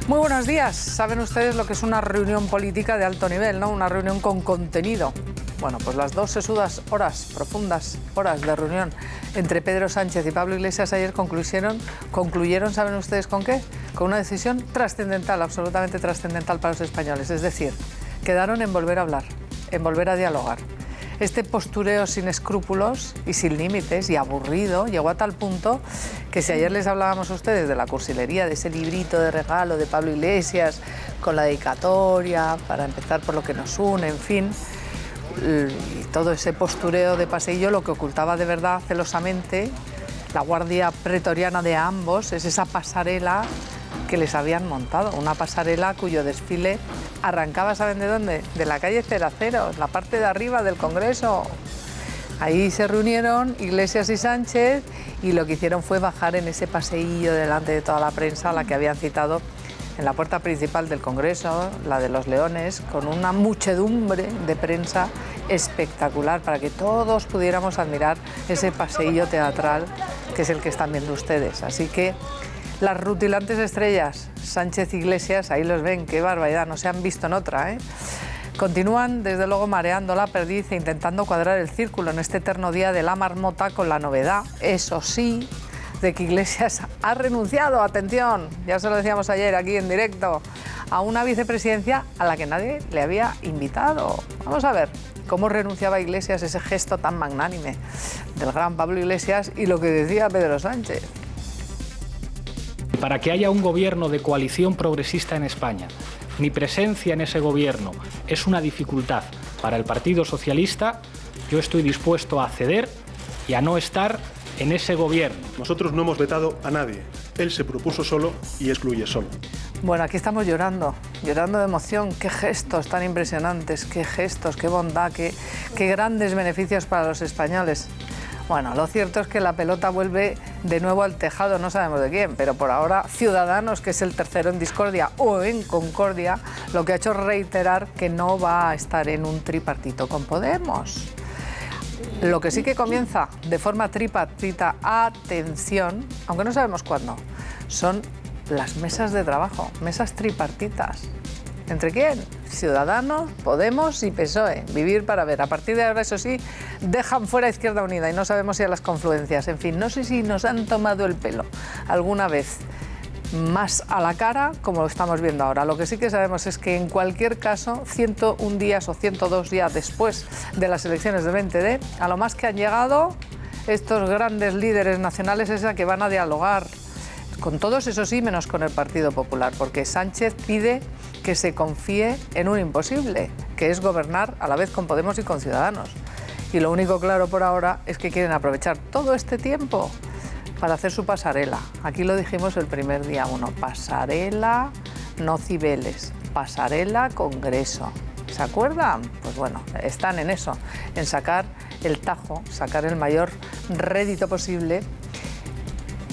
Muy buenos días. Saben ustedes lo que es una reunión política de alto nivel, ¿no? Una reunión con contenido. Bueno, pues las dos sesudas horas, profundas horas de reunión entre Pedro Sánchez y Pablo Iglesias ayer concluyeron, ¿saben ustedes con qué? Con una decisión trascendental, absolutamente trascendental para los españoles. Es decir, quedaron en volver a hablar, en volver a dialogar. Este postureo sin escrúpulos y sin límites y aburrido llegó a tal punto que si ayer les hablábamos a ustedes de la cursilería, de ese librito de regalo de Pablo Iglesias con la dedicatoria, para empezar por lo que nos une, en fin, y todo ese postureo de paseillo, lo que ocultaba de verdad celosamente la guardia pretoriana de ambos es esa pasarela que les habían montado, una pasarela cuyo desfile arrancaba, ¿saben de dónde? De la calle Ceracero, la parte de arriba del Congreso. Ahí se reunieron Iglesias y Sánchez y lo que hicieron fue bajar en ese paseillo delante de toda la prensa a la que habían citado en la puerta principal del Congreso, la de los Leones, con una muchedumbre de prensa espectacular para que todos pudiéramos admirar ese paseillo teatral que es el que están viendo ustedes. Así que las rutilantes estrellas, Sánchez e Iglesias, ahí los ven, qué barbaridad, no se han visto en otra, ¿eh? Continúan, desde luego, mareando la perdiz e intentando cuadrar el círculo en este eterno día de la marmota con la novedad, eso sí, de que Iglesias ha renunciado, atención, ya se lo decíamos ayer aquí en directo, a una vicepresidencia a la que nadie le había invitado. Vamos a ver cómo renunciaba Iglesias, ese gesto tan magnánime del gran Pablo Iglesias y lo que decía Pedro Sánchez. Para que haya un gobierno de coalición progresista en España, mi presencia en ese gobierno es una dificultad para el Partido Socialista, yo estoy dispuesto a ceder y a no estar en ese gobierno. Nosotros no hemos vetado a nadie. Él se propuso solo y excluye solo. Bueno, aquí estamos llorando de emoción. Qué gestos tan impresionantes, qué gestos, qué bondad, qué grandes beneficios para los españoles. Bueno, lo cierto es que la pelota vuelve de nuevo al tejado, no sabemos de quién, pero por ahora Ciudadanos, que es el tercero en discordia o en concordia, lo que ha hecho es reiterar que no va a estar en un tripartito con Podemos. Lo que sí que comienza de forma tripartita, atención, aunque no sabemos cuándo, son las mesas de trabajo, mesas tripartitas. ¿Entre quién? Ciudadanos, Podemos y PSOE. Vivir para ver. A partir de ahora, eso sí, dejan fuera Izquierda Unida y no sabemos si a las confluencias. En fin, no sé si nos han tomado el pelo alguna vez más a la cara como lo estamos viendo ahora. Lo que sí que sabemos es que en cualquier caso, 101 días o 102 días después de las elecciones del 20D, a lo más que han llegado estos grandes líderes nacionales es a que van a dialogar con todos, eso sí, menos con el Partido Popular, porque Sánchez pide que se confíe en un imposible, que es gobernar a la vez con Podemos y con Ciudadanos. Y lo único claro por ahora es que quieren aprovechar todo este tiempo para hacer su pasarela. Aquí lo dijimos el primer día 1, pasarela, no Cibeles, pasarela Congreso. ¿Se acuerdan? Pues bueno, están en eso, en sacar el tajo, sacar el mayor rédito posible,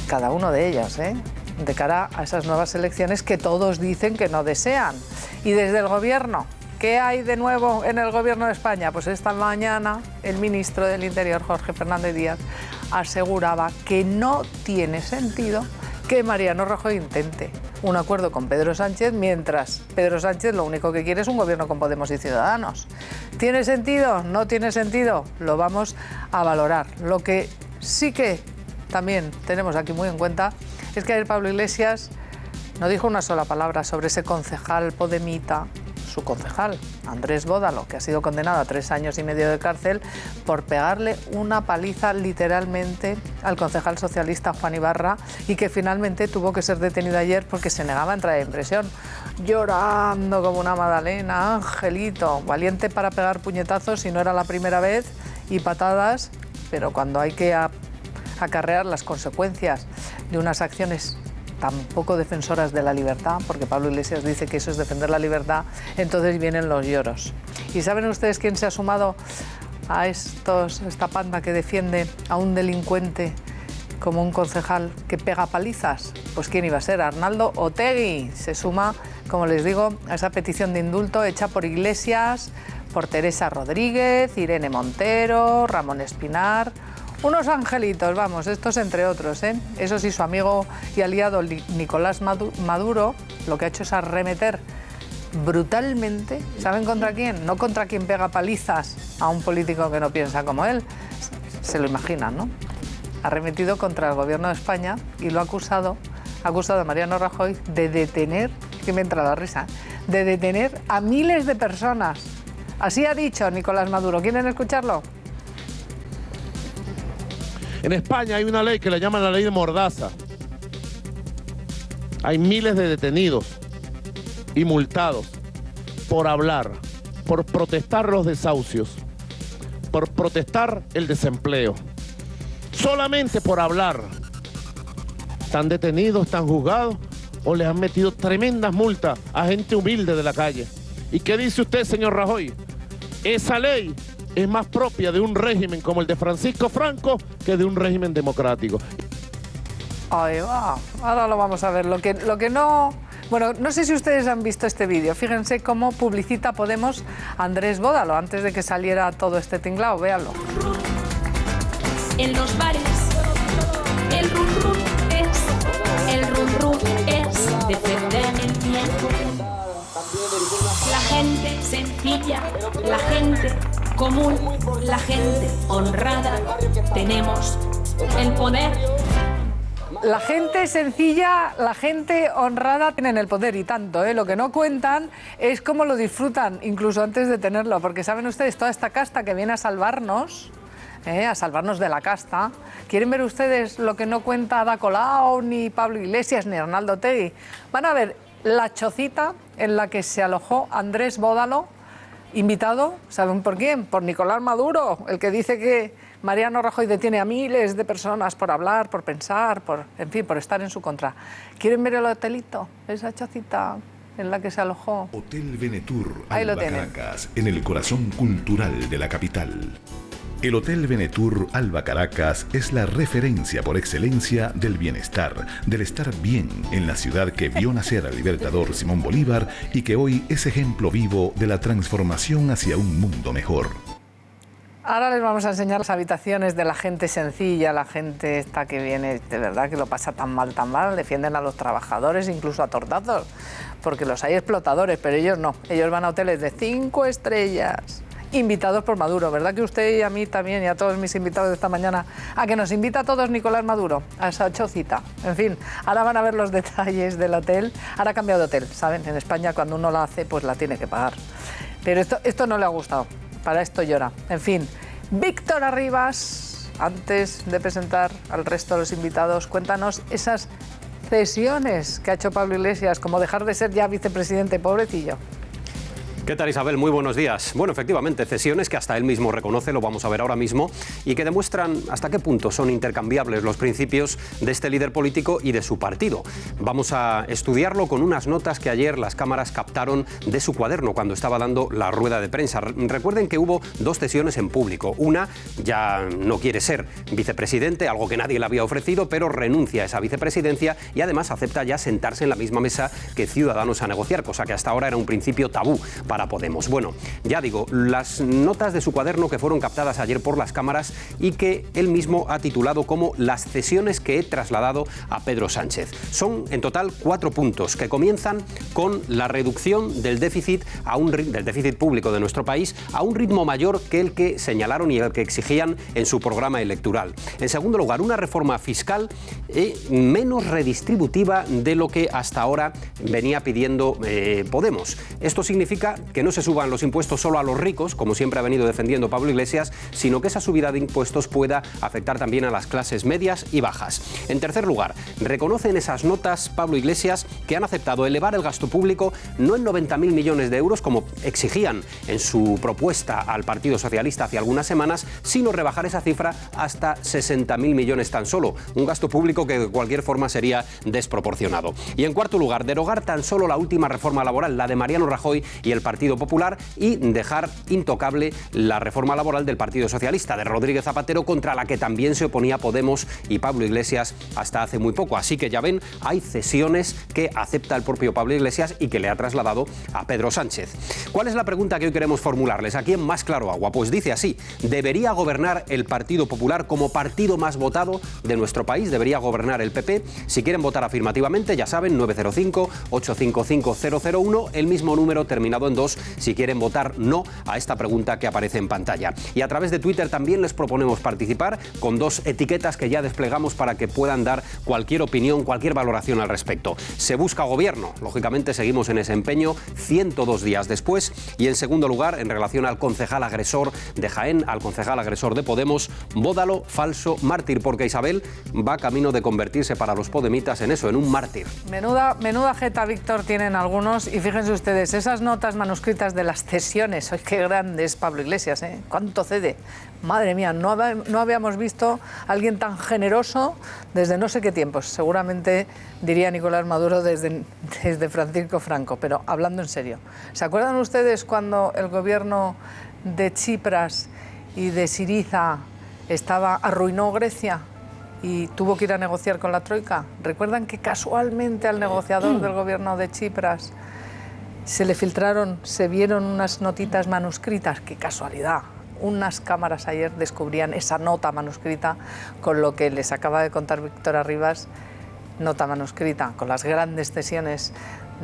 cada uno de ellos, de cara a esas nuevas elecciones que todos dicen que no desean. Y desde el Gobierno, ¿qué hay de nuevo en el Gobierno de España? Pues esta mañana el ministro del Interior, Jorge Fernández Díaz, aseguraba que no tiene sentido que Mariano Rajoy intente un acuerdo con Pedro Sánchez, mientras Pedro Sánchez lo único que quiere es un gobierno con Podemos y Ciudadanos. ¿Tiene sentido? ¿No tiene sentido? Lo vamos a valorar. Lo que sí que también tenemos aquí muy en cuenta es que ayer Pablo Iglesias no dijo una sola palabra sobre ese concejal podemita, su concejal, Andrés Bódalo, que ha sido condenado a 3 años y medio de cárcel por pegarle una paliza literalmente al concejal socialista Juan Ibarra y que finalmente tuvo que ser detenido ayer porque se negaba a entrar en prisión, llorando como una magdalena, angelito, valiente para pegar puñetazos si no era la primera vez y patadas, pero cuando hay que acarrear las consecuencias de unas acciones tan poco defensoras de la libertad, porque Pablo Iglesias dice que eso es defender la libertad, entonces vienen los lloros. ¿Y saben ustedes quién se ha sumado a esta panda que defiende a un delincuente como un concejal que pega palizas? Pues ¿quién iba a ser? Arnaldo Otegi se suma, como les digo, a esa petición de indulto hecha por Iglesias, por Teresa Rodríguez, Irene Montero, Ramón Espinar. Unos angelitos, vamos, estos entre otros, ¿eh? Eso sí, su amigo y aliado Nicolás Maduro lo que ha hecho es arremeter brutalmente, ¿saben contra quién? No contra quien pega palizas a un político que no piensa como él, se lo imaginan, ¿no? Ha arremetido contra el gobierno de España y lo ha acusado a Mariano Rajoy de detener, que me entra la risa, de detener a miles de personas. Así ha dicho Nicolás Maduro. ¿Quieren escucharlo? En España hay una ley que le llaman la ley de Mordaza. Hay miles de detenidos y multados por hablar, por protestar los desahucios, por protestar el desempleo. Solamente por hablar. Están detenidos, están juzgados o les han metido tremendas multas a gente humilde de la calle. ¿Y qué dice usted, señor Rajoy? Esa ley es más propia de un régimen como el de Francisco Franco que de un régimen democrático. Ahí va, ahora lo vamos a ver. Lo que no... Bueno, no sé si ustedes han visto este vídeo. Fíjense cómo publicita Podemos a Andrés Bódalo antes de que saliera todo este tinglao. Véanlo. En los bares, el rum rum es defender el tiempo. La gente sencilla, la gente común, la gente honrada, tenemos el poder. La gente sencilla, la gente honrada tienen el poder y tanto, ¿eh? Lo que no cuentan es cómo lo disfrutan, incluso antes de tenerlo, porque saben ustedes, toda esta casta que viene a salvarnos de la casta. ¿Quieren ver ustedes lo que no cuenta Ada Colau, ni Pablo Iglesias, ni Arnaldo Otegi? Van a ver la chocita en la que se alojó Andrés Bódalo, invitado, ¿saben por quién? Por Nicolás Maduro, el que dice que Mariano Rajoy detiene a miles de personas por hablar, por pensar, en fin, por estar en su contra. ¿Quieren ver el hotelito? Esa chocita en la que se alojó. Hotel Venetur, Ahí lo Alba tienen. Caracas, en el corazón cultural de la capital. El Hotel Venetur Alba Caracas es la referencia por excelencia del bienestar, del estar bien en la ciudad que vio nacer al libertador Simón Bolívar y que hoy es ejemplo vivo de la transformación hacia un mundo mejor. Ahora les vamos a enseñar las habitaciones de la gente sencilla, la gente esta que viene, de verdad, que lo pasa tan mal, defienden a los trabajadores, incluso a tordazos, porque los hay explotadores, pero ellos no, ellos van a hoteles de 5 estrellas. Invitados por Maduro, ¿verdad que usted y a mí también y a todos mis invitados de esta mañana a que nos invita a todos Nicolás Maduro a esa chocita? En fin, ahora van a ver los detalles del hotel. Ahora ha cambiado de hotel, ¿saben? En España cuando uno la hace pues la tiene que pagar. Pero esto no le ha gustado, para esto llora. En fin, Víctor Arribas, antes de presentar al resto de los invitados, cuéntanos esas cesiones que ha hecho Pablo Iglesias, como dejar de ser ya vicepresidente, pobrecillo. ¿Qué tal, Isabel? Muy buenos días. Bueno, efectivamente, cesiones que hasta él mismo reconoce, lo vamos a ver ahora mismo, y que demuestran hasta qué punto son intercambiables los principios de este líder político y de su partido. Vamos a estudiarlo con unas notas que ayer las cámaras captaron de su cuaderno cuando estaba dando la rueda de prensa. Recuerden que hubo 2 cesiones en público. Una, ya no quiere ser vicepresidente, algo que nadie le había ofrecido, pero renuncia a esa vicepresidencia y además acepta ya sentarse en la misma mesa que Ciudadanos a negociar, cosa que hasta ahora era un principio tabú para Podemos. Bueno, ya digo, las notas de su cuaderno que fueron captadas ayer por las cámaras y que él mismo ha titulado como las cesiones que he trasladado a Pedro Sánchez. Son en total 4 puntos que comienzan con la reducción del déficit público de nuestro país a un ritmo mayor que el que señalaron y el que exigían en su programa electoral. En segundo lugar, una reforma fiscal menos redistributiva de lo que hasta ahora venía pidiendo Podemos. Esto significa que no se suban los impuestos solo a los ricos, como siempre ha venido defendiendo Pablo Iglesias, sino que esa subida de impuestos pueda afectar también a las clases medias y bajas. En tercer lugar, reconoce en esas notas Pablo Iglesias que han aceptado elevar el gasto público no en 90.000 millones de euros, como exigían en su propuesta al Partido Socialista hace algunas semanas, sino rebajar esa cifra hasta 60.000 millones tan solo, un gasto público que de cualquier forma sería desproporcionado. Y en cuarto lugar, derogar tan solo la última reforma laboral, la de Mariano Rajoy y el Partido Popular y dejar intocable la reforma laboral del Partido Socialista, de Rodríguez Zapatero, contra la que también se oponía Podemos y Pablo Iglesias hasta hace muy poco. Así que ya ven, hay cesiones que acepta el propio Pablo Iglesias y que le ha trasladado a Pedro Sánchez. ¿Cuál es la pregunta que hoy queremos formularles? ¿A quién más claro agua? Pues dice así: ¿debería gobernar el Partido Popular como partido más votado de nuestro país? ¿Debería gobernar el PP? Si quieren votar afirmativamente, ya saben, 905-855-001, el mismo número terminado en 2 si quieren votar no a esta pregunta que aparece en pantalla. Y a través de Twitter también les proponemos participar con 2 etiquetas que ya desplegamos para que puedan dar cualquier opinión, cualquier valoración al respecto. Se busca gobierno. Lógicamente seguimos en ese empeño 102 días después. Y en segundo lugar, en relación al concejal agresor de Jaén, al concejal agresor de Podemos, bódalo, falso, mártir, porque Isabel va camino de convertirse para los podemitas en eso, en un mártir. Menuda jeta, Víctor, tienen algunos. Y fíjense ustedes, esas notas manuscritas de las cesiones. ¡Ay, qué grande es Pablo Iglesias! ¿Cuánto cede? Madre mía, no habíamos visto a alguien tan generoso desde no sé qué tiempos. Seguramente diría Nicolás Maduro desde Francisco Franco. Pero hablando en serio, ¿se acuerdan ustedes cuando el gobierno de Tsipras y de Syriza arruinó Grecia y tuvo que ir a negociar con la Troika? ¿Recuerdan que casualmente al negociador del gobierno de Tsipras se vieron unas notitas manuscritas? ¡Qué casualidad! Unas cámaras ayer descubrían esa nota manuscrita, con lo que les acaba de contar Víctor Arribas, nota manuscrita, con las grandes cesiones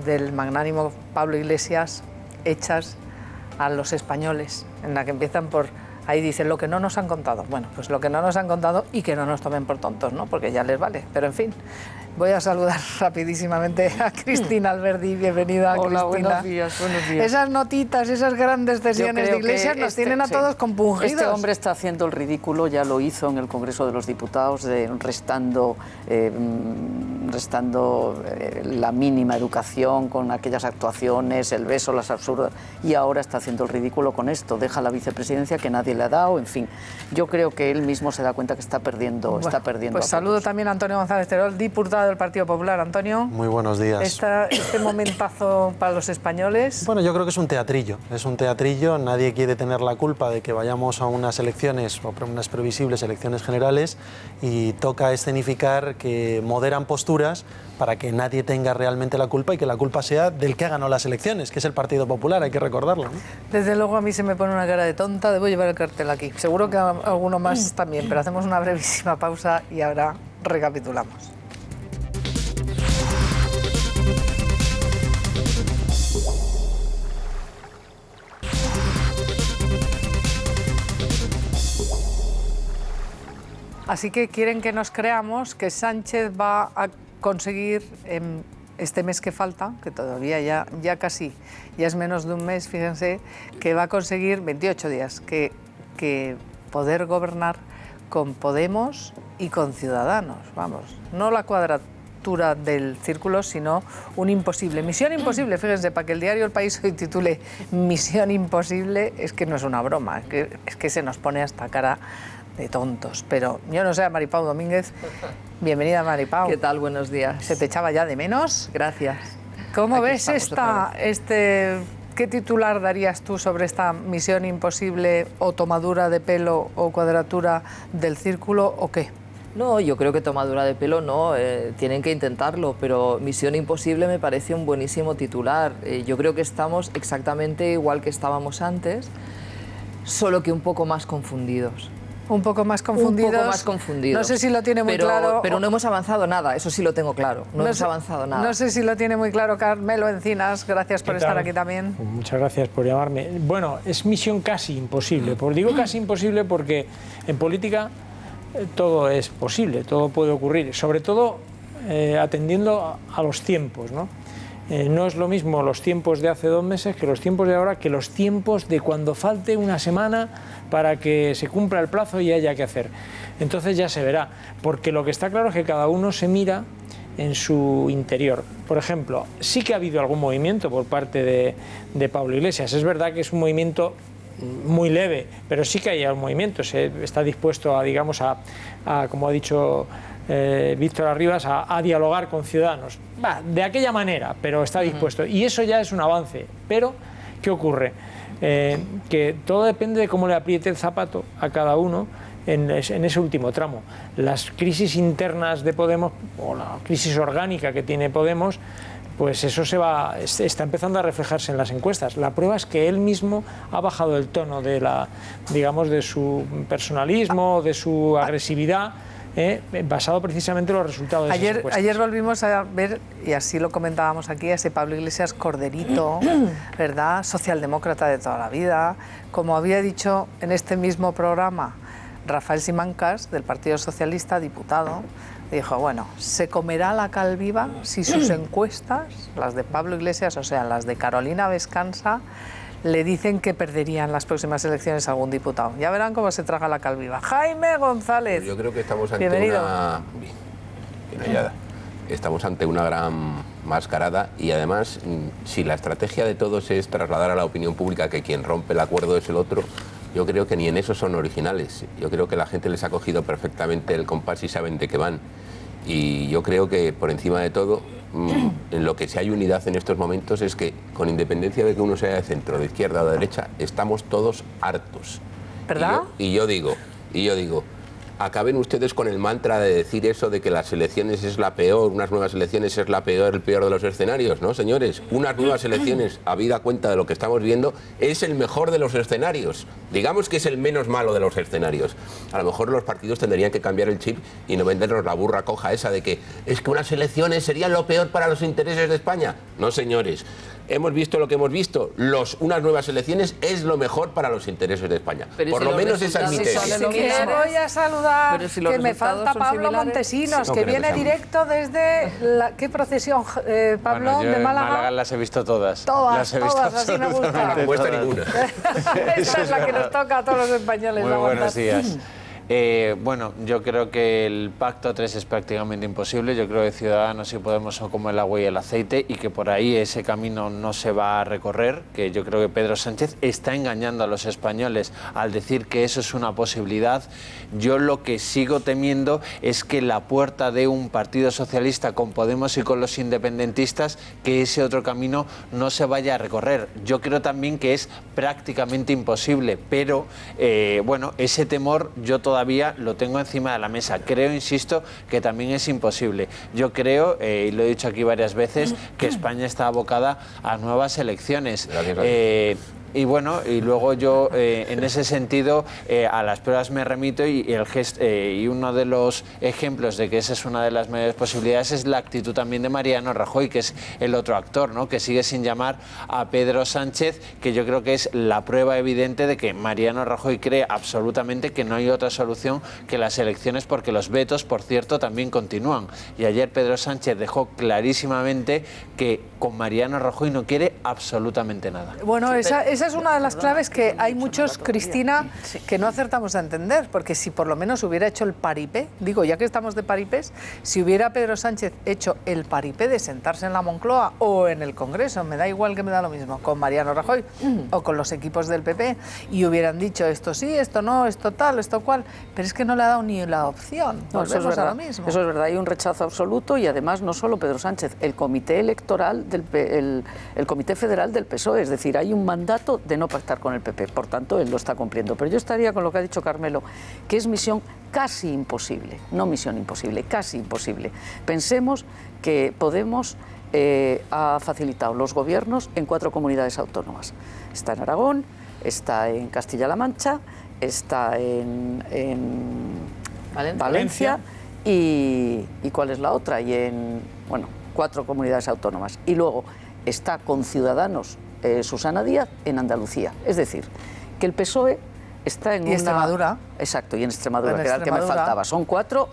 del magnánimo Pablo Iglesias hechas a los españoles, en la que empiezan por... Ahí dicen lo que no nos han contado. Bueno, pues lo que no nos han contado y que no nos tomen por tontos, ¿no? Porque ya les vale. Pero en fin, voy a saludar rapidísimamente a Cristina Alberdi. Bienvenida, Hola, Cristina. Buenos días. Esas notitas, esas grandes cesiones de Iglesias nos tienen a todos compungidos. Este hombre está haciendo el ridículo, ya lo hizo en el Congreso de los Diputados, restando la mínima educación con aquellas actuaciones, el beso, las absurdas, y ahora está haciendo el ridículo con esto. Deja la vicepresidencia que nadie le ha dado, en fin. Yo creo que él mismo se da cuenta que está perdiendo. Bueno, está perdiendo. Pues saludo también a Antonio González Terol, diputado del Partido Popular. Antonio. Muy buenos días. Este momentazo para los españoles. Bueno, yo creo que es un teatrillo. Es un teatrillo. Nadie quiere tener la culpa de que vayamos a unas elecciones, o unas previsibles elecciones generales, y toca escenificar que moderan posturas para que nadie tenga realmente la culpa y que la culpa sea del que ha ganado las elecciones, que es el Partido Popular, hay que recordarlo, ¿no? Desde luego a mí se me pone una cara de tonta, debo llevar el cartel aquí. Seguro que a alguno más también, pero hacemos una brevísima pausa y ahora recapitulamos. Así que quieren que nos creamos que Sánchez va a conseguir este mes que falta, que todavía ya casi, ya es menos de un mes, fíjense, que va a conseguir 28 días, que poder gobernar con Podemos y con Ciudadanos, vamos, no la cuadratura del círculo, sino un imposible. Misión imposible, fíjense, para que el diario El País hoy titule Misión imposible, es que no es una broma, es que se nos pone hasta cara de tontos. Pero yo no sé, a Maripau Domínguez. Bienvenida, Maripau. ¿Qué tal? Buenos días. ¿Se te echaba ya de menos? Gracias. ¿Cómo ves qué titular darías tú sobre esta misión imposible, o tomadura de pelo o cuadratura del círculo, o qué? No, yo creo que tomadura de pelo no, tienen que intentarlo, pero misión imposible me parece un buenísimo titular. Yo creo que estamos exactamente igual que estábamos antes, solo que un poco más confundidos. Un poco más confundidos. Un poco más confundidos. No sé si lo tiene muy claro. Pero no hemos avanzado nada, eso sí lo tengo claro. No hemos avanzado nada. No sé si lo tiene muy claro Carmelo Encinas. Gracias por estar aquí también. Muchas gracias por llamarme. Bueno, es misión casi imposible. Digo casi imposible porque en política todo es posible, todo puede ocurrir. Sobre todo atendiendo a los tiempos, ¿no? No es lo mismo los tiempos de hace 2 meses que los tiempos de ahora, que los tiempos de cuando falte una semana para que se cumpla el plazo y haya que hacer. Entonces ya se verá, porque lo que está claro es que cada uno se mira en su interior. Por ejemplo, sí que ha habido algún movimiento por parte de Pablo Iglesias. Es verdad que es un movimiento muy leve, pero sí que hay un movimiento. Se está dispuesto a, digamos, a como ha dicho Víctor Arribas, a dialogar con Ciudadanos. De aquella manera, pero está dispuesto. Y eso ya es un avance, pero ¿qué ocurre? Que todo depende de cómo le apriete el zapato a cada uno en ese último tramo. Las crisis internas de Podemos, o la crisis orgánica que tiene Podemos, pues eso está empezando a reflejarse en las encuestas. La prueba es que él mismo ha bajado el tono de su personalismo, de su agresividad, basado precisamente en los resultados de esas encuestas. Ayer volvimos a ver, y así lo comentábamos aquí, a ese Pablo Iglesias corderito, ¿verdad? Socialdemócrata de toda la vida. Como había dicho en este mismo programa Rafael Simancas, del Partido Socialista, diputado, dijo, bueno, se comerá la cal viva si sus encuestas, las de Pablo Iglesias, o sea, las de Carolina Vescanza, le dicen que perderían las próximas elecciones a algún diputado. Ya verán cómo se traga la cal viva. Jaime González. Yo creo que estamos ante estamos ante una gran mascarada y además, si la estrategia de todos es trasladar a la opinión pública que quien rompe el acuerdo es el otro, yo creo que ni en eso son originales. Yo creo que la gente les ha cogido perfectamente el compás y saben de qué van. Y yo creo que, por encima de todo, en lo que sí hay unidad en estos momentos es que, con independencia de que uno sea de centro, de izquierda o de derecha, estamos todos hartos. ¿Verdad? Y yo digo, acaben ustedes con el mantra de decir eso de que las elecciones es la peor, unas nuevas elecciones es el peor de los escenarios, ¿no, señores? Unas nuevas elecciones, habida cuenta de lo que estamos viendo, es el mejor de los escenarios. Digamos que es el menos malo de los escenarios. A lo mejor los partidos tendrían que cambiar el chip y no vendernos la burra coja esa de que es que unas elecciones serían lo peor para los intereses de España. No, señores. Hemos visto lo que hemos visto. Unas nuevas elecciones es lo mejor para los intereses de España. Por lo menos esa es mi tesis. Que voy a saludar, que me falta Pablo Montesinos, que viene directo desde ¿qué procesión, Pablo, bueno, yo de Málaga? En Málaga las he visto todas. Todas, así me gusta. No me cuesta ninguna. Esa es la que nos toca a todos los españoles. Muy buenos días. Bueno, yo creo que el Pacto 3 es prácticamente imposible. Yo creo que Ciudadanos y Podemos son como el agua y el aceite y que por ahí ese camino no se va a recorrer, que yo creo que Pedro Sánchez está engañando a los españoles al decir que eso es una posibilidad. Yo lo que sigo temiendo es que la puerta de un Partido Socialista con Podemos y con los independentistas, que ese otro camino no se vaya a recorrer. Yo creo también que es prácticamente imposible, pero bueno, ese temor yo todavía lo tengo encima de la mesa. Creo, insisto, que también es imposible. Yo creo, y lo he dicho aquí varias veces, que España está abocada a nuevas elecciones. Y bueno, y luego yo en ese sentido a las pruebas me remito y uno de los ejemplos de que esa es una de las mayores posibilidades es la actitud también de Mariano Rajoy, que es el otro actor, ¿no? Que sigue sin llamar a Pedro Sánchez, que yo creo que es la prueba evidente de que Mariano Rajoy cree absolutamente que no hay otra solución que las elecciones, porque los vetos, por cierto, también continúan. Y ayer Pedro Sánchez dejó clarísimamente que con Mariano Rajoy no quiere absolutamente nada. Bueno, esa es una de las claves que hay muchos, Cristina, que no acertamos a entender, porque si por lo menos hubiera hecho el paripé, digo, ya que estamos de paripés, si hubiera Pedro Sánchez hecho el paripé de sentarse en la Moncloa o en el Congreso, me da igual, que me da lo mismo, con Mariano Rajoy o con los equipos del PP, y hubieran dicho esto sí, esto no, esto tal, esto cual, pero es que no le ha dado ni la opción. No, volvemos a lo mismo. Eso es verdad, hay un rechazo absoluto y además no solo Pedro Sánchez, el comité electoral, el comité federal del PSOE, es decir, hay un mandato de no pactar con el PP, por tanto él lo está cumpliendo. Pero yo estaría con lo que ha dicho Carmelo, que es misión casi imposible, no misión imposible, casi imposible. Pensemos que Podemos ha facilitado los gobiernos en 4 comunidades autónomas. Está en Aragón, está en Castilla-La Mancha, está en Valencia y ¿cuál es la otra? Y en, bueno, 4 comunidades autónomas. Y luego está con Ciudadanos Susana Díaz en Andalucía. Es decir, que el PSOE está en Extremadura. Exacto, y en Extremadura, que era el que me faltaba. Son 4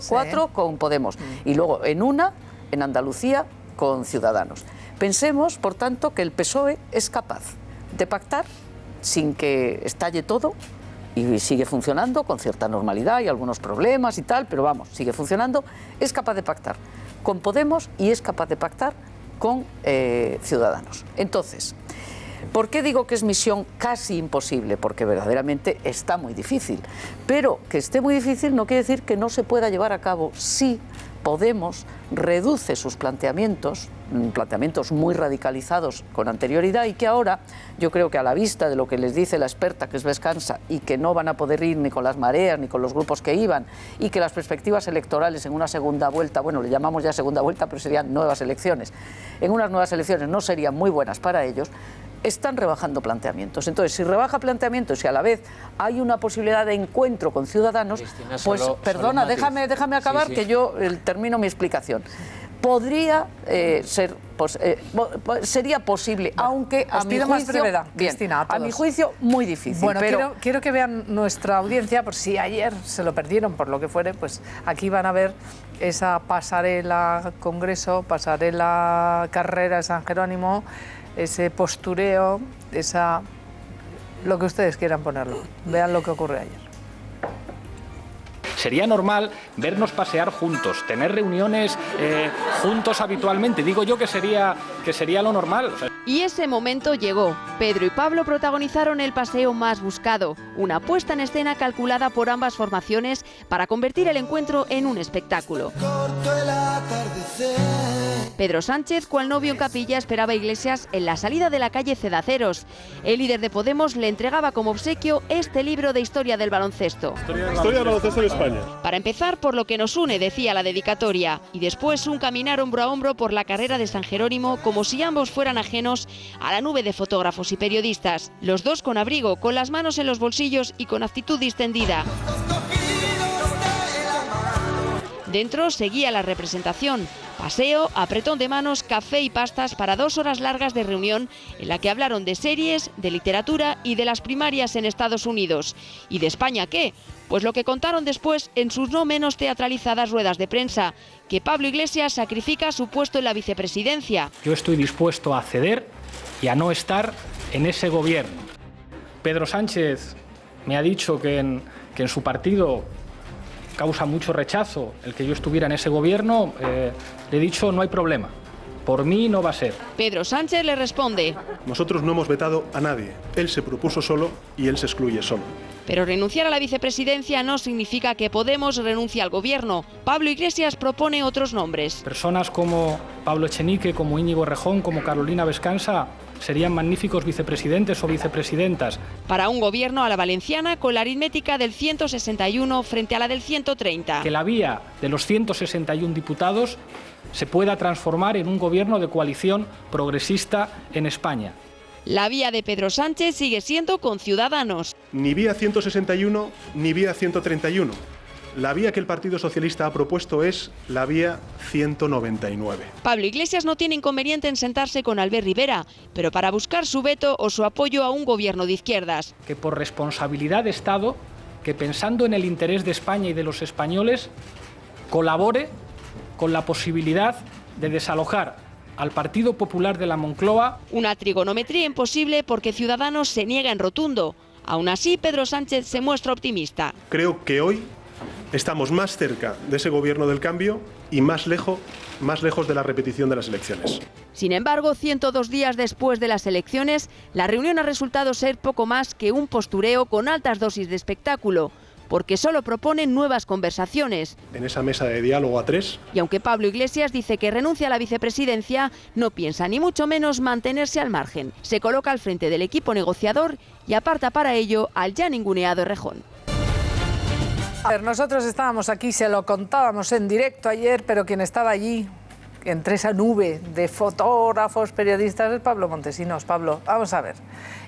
con Podemos. Y luego en Andalucía, con Ciudadanos. Pensemos, por tanto, que el PSOE es capaz de pactar sin que estalle todo y sigue funcionando con cierta normalidad y algunos problemas y tal, pero vamos, sigue funcionando. Es capaz de pactar con Podemos y es capaz de pactar con Ciudadanos. Entonces, ¿por qué digo que es misión casi imposible? Porque verdaderamente está muy difícil. Pero que esté muy difícil no quiere decir que no se pueda llevar a cabo si Podemos reduce sus planteamientos planteamientos muy radicalizados con anterioridad y que ahora yo creo que a la vista de lo que les dice la experta, que es Vescansa, y que no van a poder ir ni con las mareas ni con los grupos que iban, y que las perspectivas electorales en una segunda vuelta, bueno, le llamamos ya segunda vuelta, pero serían nuevas elecciones, en unas nuevas elecciones no serían muy buenas para ellos, están rebajando planteamientos. Entonces, si rebaja planteamientos y a la vez hay una posibilidad de encuentro con Ciudadanos, Cristina, pues, perdona, déjame acabar, sí. Que yo termino mi explicación. Podría ser, sería posible, aunque a mi juicio, más brevedad, Cristina, a mi juicio muy difícil. Bueno, pero quiero que vean nuestra audiencia, por si ayer se lo perdieron por lo que fuere, pues aquí van a ver esa pasarela Congreso, pasarela Carrera de San Jerónimo, ese postureo, lo que ustedes quieran ponerlo. Vean lo que ocurre ayer. Sería normal vernos pasear juntos, tener reuniones juntos habitualmente. Digo yo que sería lo normal. O sea. Y ese momento llegó. Pedro y Pablo protagonizaron el paseo más buscado, una puesta en escena calculada por ambas formaciones para convertir el encuentro en un espectáculo. Pedro Sánchez, cual novio en capilla, esperaba a Iglesias en la salida de la calle Cedaceros. El líder de Podemos le entregaba como obsequio este libro de historia del baloncesto. Historia del baloncesto de España. Para empezar, por lo que nos une, decía la dedicatoria, y después un caminar hombro a hombro por la carrera de San Jerónimo, como si ambos fueran ajenos a la nube de fotógrafos y periodistas. Los dos con abrigo, con las manos en los bolsillos y con actitud distendida. Dentro seguía la representación. Paseo, apretón de manos, café y pastas para 2 horas largas de reunión en la que hablaron de series, de literatura y de las primarias en Estados Unidos. ¿Y de España qué? Pues lo que contaron después en sus no menos teatralizadas ruedas de prensa, que Pablo Iglesias sacrifica su puesto en la vicepresidencia. Yo estoy dispuesto a ceder y a no estar en ese gobierno. Pedro Sánchez me ha dicho que en su partido causa mucho rechazo el que yo estuviera en ese gobierno. Le he dicho, no hay problema, por mí no va a ser. Pedro Sánchez le responde: nosotros no hemos vetado a nadie, él se propuso solo y él se excluye solo. Pero renunciar a la vicepresidencia no significa que Podemos renuncie al gobierno. Pablo Iglesias propone otros nombres. Personas como Pablo Echenique, como Íñigo Errejón, como Carolina Vescansa serían magníficos vicepresidentes o vicepresidentas. Para un gobierno a la valenciana con la aritmética del 161 frente a la del 130. Que la vía de los 161 diputados se pueda transformar en un gobierno de coalición progresista en España. La vía de Pedro Sánchez sigue siendo con Ciudadanos. Ni vía 161 ni vía 131. La vía que el Partido Socialista ha propuesto es la vía 199. Pablo Iglesias no tiene inconveniente en sentarse con Albert Rivera, pero para buscar su veto o su apoyo a un gobierno de izquierdas. Que por responsabilidad de Estado, que pensando en el interés de España y de los españoles, colabore con la posibilidad de desalojar al Partido Popular de la Moncloa. Una trigonometría imposible porque Ciudadanos se niega en rotundo. Aún así, Pedro Sánchez se muestra optimista. Creo que hoy estamos más cerca de ese gobierno del cambio y más lejos de la repetición de las elecciones. Sin embargo, 102 días después de las elecciones, la reunión ha resultado ser poco más que un postureo con altas dosis de espectáculo, porque solo proponen nuevas conversaciones. En esa mesa de diálogo a 3. Y aunque Pablo Iglesias dice que renuncia a la vicepresidencia, no piensa ni mucho menos mantenerse al margen. Se coloca al frente del equipo negociador y aparta para ello al ya ninguneado Errejón. A ver, nosotros estábamos aquí, se lo contábamos en directo ayer, pero quien estaba allí, entre esa nube de fotógrafos, periodistas, es Pablo Montesinos. Pablo, vamos a ver.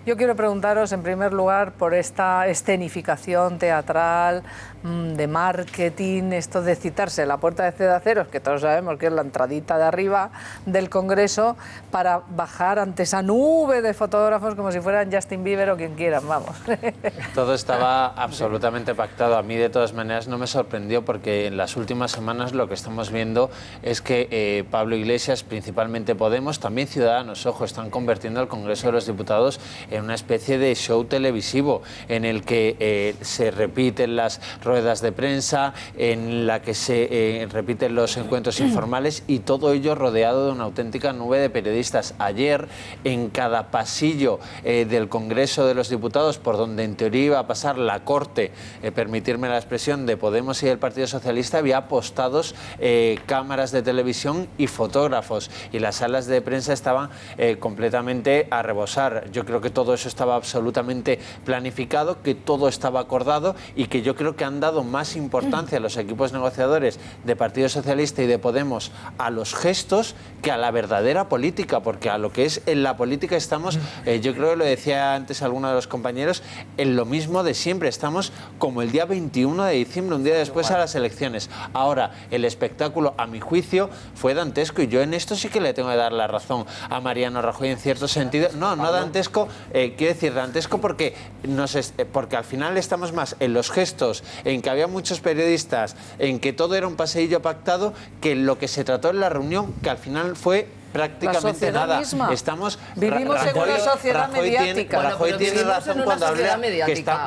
Yo quiero preguntaros, en primer lugar, por esta escenificación teatral, de marketing, esto de citarse en la puerta de Cedaceros, que todos sabemos que es la entradita de arriba del Congreso, para bajar ante esa nube de fotógrafos como si fueran Justin Bieber o quien quieran, vamos. Todo estaba absolutamente pactado. A mí, de todas maneras, no me sorprendió porque en las últimas semanas lo que estamos viendo es que Pablo Iglesias, principalmente Podemos, también Ciudadanos, ojo, están convirtiendo al Congreso de los Diputados en una especie de show televisivo en el que se repiten las ruedas de prensa, en la que se repiten los encuentros informales y todo ello rodeado de una auténtica nube de periodistas. Ayer, en cada pasillo del Congreso de los Diputados, por donde en teoría iba a pasar la corte, permitirme la expresión, de Podemos y del Partido Socialista, había apostados cámaras de televisión y fotógrafos, y las salas de prensa estaban completamente a rebosar. Yo creo que todo eso estaba absolutamente planificado, que todo estaba acordado y que yo creo que han dado más importancia a los equipos negociadores de Partido Socialista y de Podemos a los gestos que a la verdadera política, porque a lo que es en la política estamos, yo creo que lo decía antes alguno de los compañeros, en lo mismo de siempre, estamos como el día 21 de diciembre, un día después a las elecciones. Ahora, el espectáculo, a mi juicio, fue dantesco, y yo en esto sí que le tengo que dar la razón a Mariano Rajoy en cierto sentido. No dantesco, quiero decir dantesco porque al final estamos más en los gestos, en que había muchos periodistas, en que todo era un paseillo pactado, que en lo que se trató en la reunión, que al final fue prácticamente nada. Misma. Vivimos en una sociedad mediática. Rajoy tiene razón cuando habla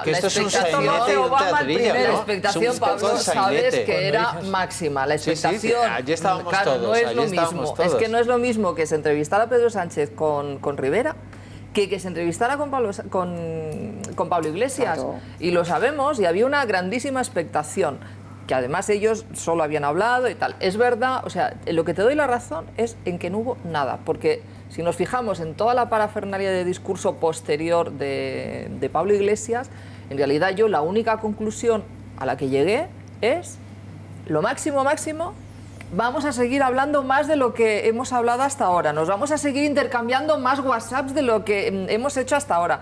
que esto es un sainete y un teatrillo, ¿no? La expectación, Pablo, sabes que era máxima. La expectación, allí estábamos todos, no es lo mismo. Es que no es lo mismo que se entrevistara a Pedro Sánchez con Rivera que se entrevistara con Pablo Iglesias. Claro. Y lo sabemos, y había una grandísima expectación, que además ellos solo habían hablado y tal. Es verdad, o sea, en lo que te doy la razón es en que no hubo nada, porque si nos fijamos en toda la parafernalia de discurso posterior de Pablo Iglesias, en realidad yo la única conclusión a la que llegué es lo máximo, vamos a seguir hablando más de lo que hemos hablado hasta ahora, nos vamos a seguir intercambiando más WhatsApps de lo que hemos hecho hasta ahora.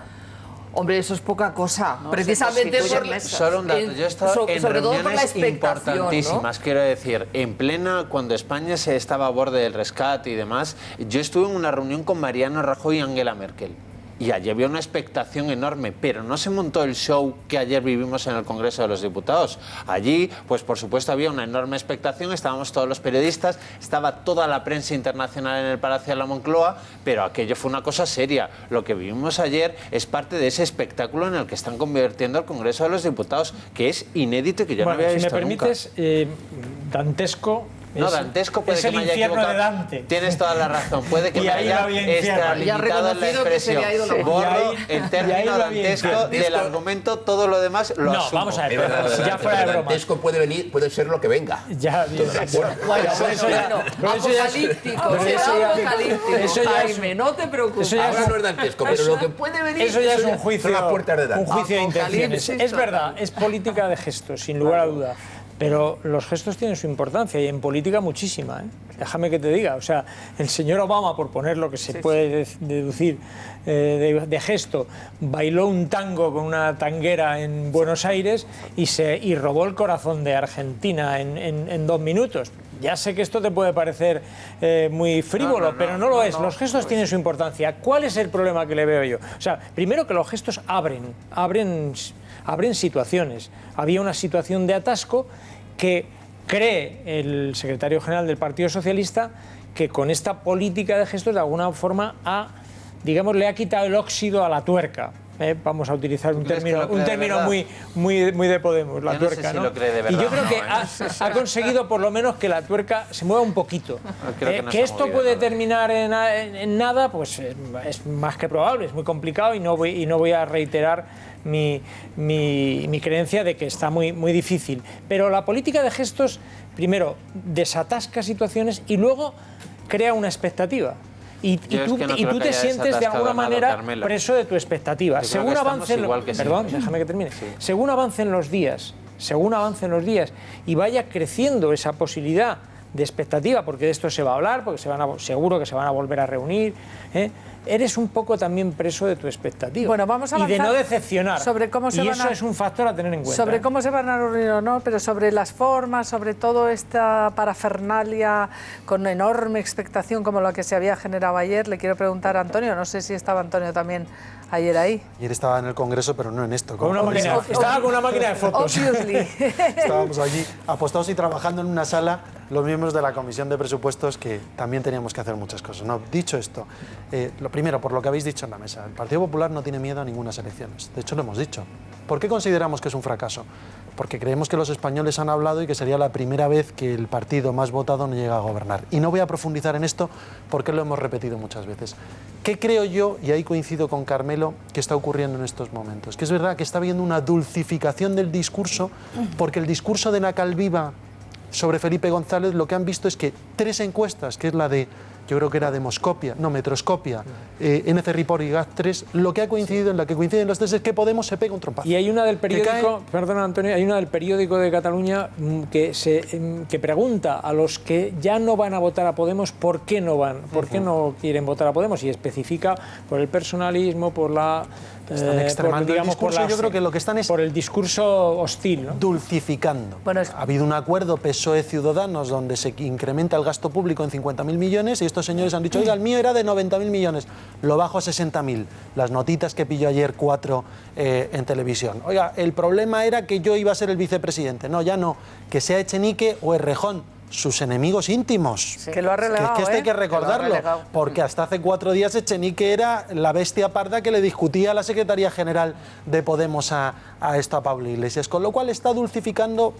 Hombre, eso es poca cosa, no, precisamente por... Solo un dato, yo he estado en reuniones importantísimas, ¿no? Quiero decir, en plena, cuando España se estaba a borde del rescate y demás, yo estuve en una reunión con Mariano Rajoy y Angela Merkel. Y allí había una expectación enorme, pero no se montó el show que ayer vivimos en el Congreso de los Diputados. Allí, pues por supuesto, había una enorme expectación, estábamos todos los periodistas, estaba toda la prensa internacional en el Palacio de la Moncloa, pero aquello fue una cosa seria. Lo que vivimos ayer es parte de ese espectáculo en el que están convirtiendo el Congreso de los Diputados, que es inédito y que yo no había visto nunca. Si me permites, dantesco... No, dantesco puede que me haya equivocado. De Dante. Tienes toda la razón. Puede que me haya extralimitado en la expresión. Borro el término dantesco del argumento, todo lo demás lo asumo. No, vamos a ver, ya fuera de broma. Dantesco puede ser lo que venga. Ya, apocalíptico. Eso ya es... No te preocupes. Ahora no es dantesco, pero lo que puede venir... Eso ya es un juicio de intenciones. Es verdad, es política de gestos, sin lugar a duda. Pero los gestos tienen su importancia y en política muchísima, ¿eh? Déjame que te diga. O sea, el señor Obama, por poner lo que se puede deducir de gesto, bailó un tango con una tanguera en Buenos Aires y robó el corazón de Argentina en 2 minutos. Ya sé que esto te puede parecer muy frívolo, pero no lo es. Los gestos tienen su importancia. ¿Cuál es el problema que le veo yo? O sea, primero que los gestos abren situaciones. Había una situación de atasco que cree el secretario general del Partido Socialista que con esta política de gestos de alguna forma le ha quitado el óxido a la tuerca. Vamos a utilizar un término muy de Podemos, la tuerca, ¿no? Y yo creo que ha conseguido por lo menos que la tuerca se mueva un poquito. Que esto puede terminar en nada, pues es más que probable, es muy complicado y no voy a reiterar mi creencia de que está muy difícil. Pero la política de gestos, primero, desatasca situaciones y luego crea una expectativa. Y tú te sientes de alguna manera preso de tu expectativa. Según avancen según avancen los días y vaya creciendo esa posibilidad de expectativa, porque de esto se va a hablar, porque seguro que se van a volver a reunir, eres un poco también preso de tu expectativa. Bueno, vamos a y de no decepcionar. Sobre cómo se eso es un factor a tener en cuenta. Sobre cómo se van a reunir o no, pero sobre las formas, sobre todo esta parafernalia con enorme expectación como la que se había generado ayer, le quiero preguntar a Antonio, no sé si estaba Antonio también ayer ahí. Ayer estaba en el Congreso, pero no en esto. Estaba con una máquina de fotos. Estábamos allí apostados y trabajando en una sala los miembros de la Comisión de Presupuestos, que también teníamos que hacer muchas cosas, ¿no? Dicho esto, lo primero, por lo que habéis dicho en la mesa, el Partido Popular no tiene miedo a ninguna elecciones. De hecho, lo hemos dicho. ¿Por qué consideramos que es un fracaso? Porque creemos que los españoles han hablado y que sería la primera vez que el partido más votado no llega a gobernar. Y no voy a profundizar en esto porque lo hemos repetido muchas veces. ¿Qué creo yo, y ahí coincido con Carmelo, que está ocurriendo en estos momentos? Que es verdad que está habiendo una dulcificación del discurso, porque el discurso de Nacal Viva sobre Felipe González, lo que han visto es que 3 encuestas, que es la de, yo creo que era Metroscopia, NC Report y GAT3, lo que ha coincidido, en la que coinciden los 3 es que Podemos se pega un trompazo. Y hay una del periódico, perdona Antonio, hay una del periódico de Cataluña que pregunta a los que ya no van a votar a Podemos por qué no van, por qué no quieren votar a Podemos, y especifica por el personalismo, por la... Están extremando el discurso, yo creo que lo que están es... Por el discurso hostil, ¿no? Dulcificando. Bueno, ha habido un acuerdo PSOE-Ciudadanos donde se incrementa el gasto público en 50.000 millones y estos señores han dicho, oiga, el mío era de 90.000 millones, lo bajo a 60.000. Las notitas que pilló ayer 4 en televisión. Oiga, el problema era que yo iba a ser el vicepresidente. No, ya no. Que sea Echenique o Errejón, sus enemigos íntimos. Sí. Que lo ha relegado, que esto hay que recordarlo, porque hasta hace 4 días Echenique era la bestia parda que le discutía a la Secretaría General de Podemos a Pablo Iglesias, con lo cual está dulcificando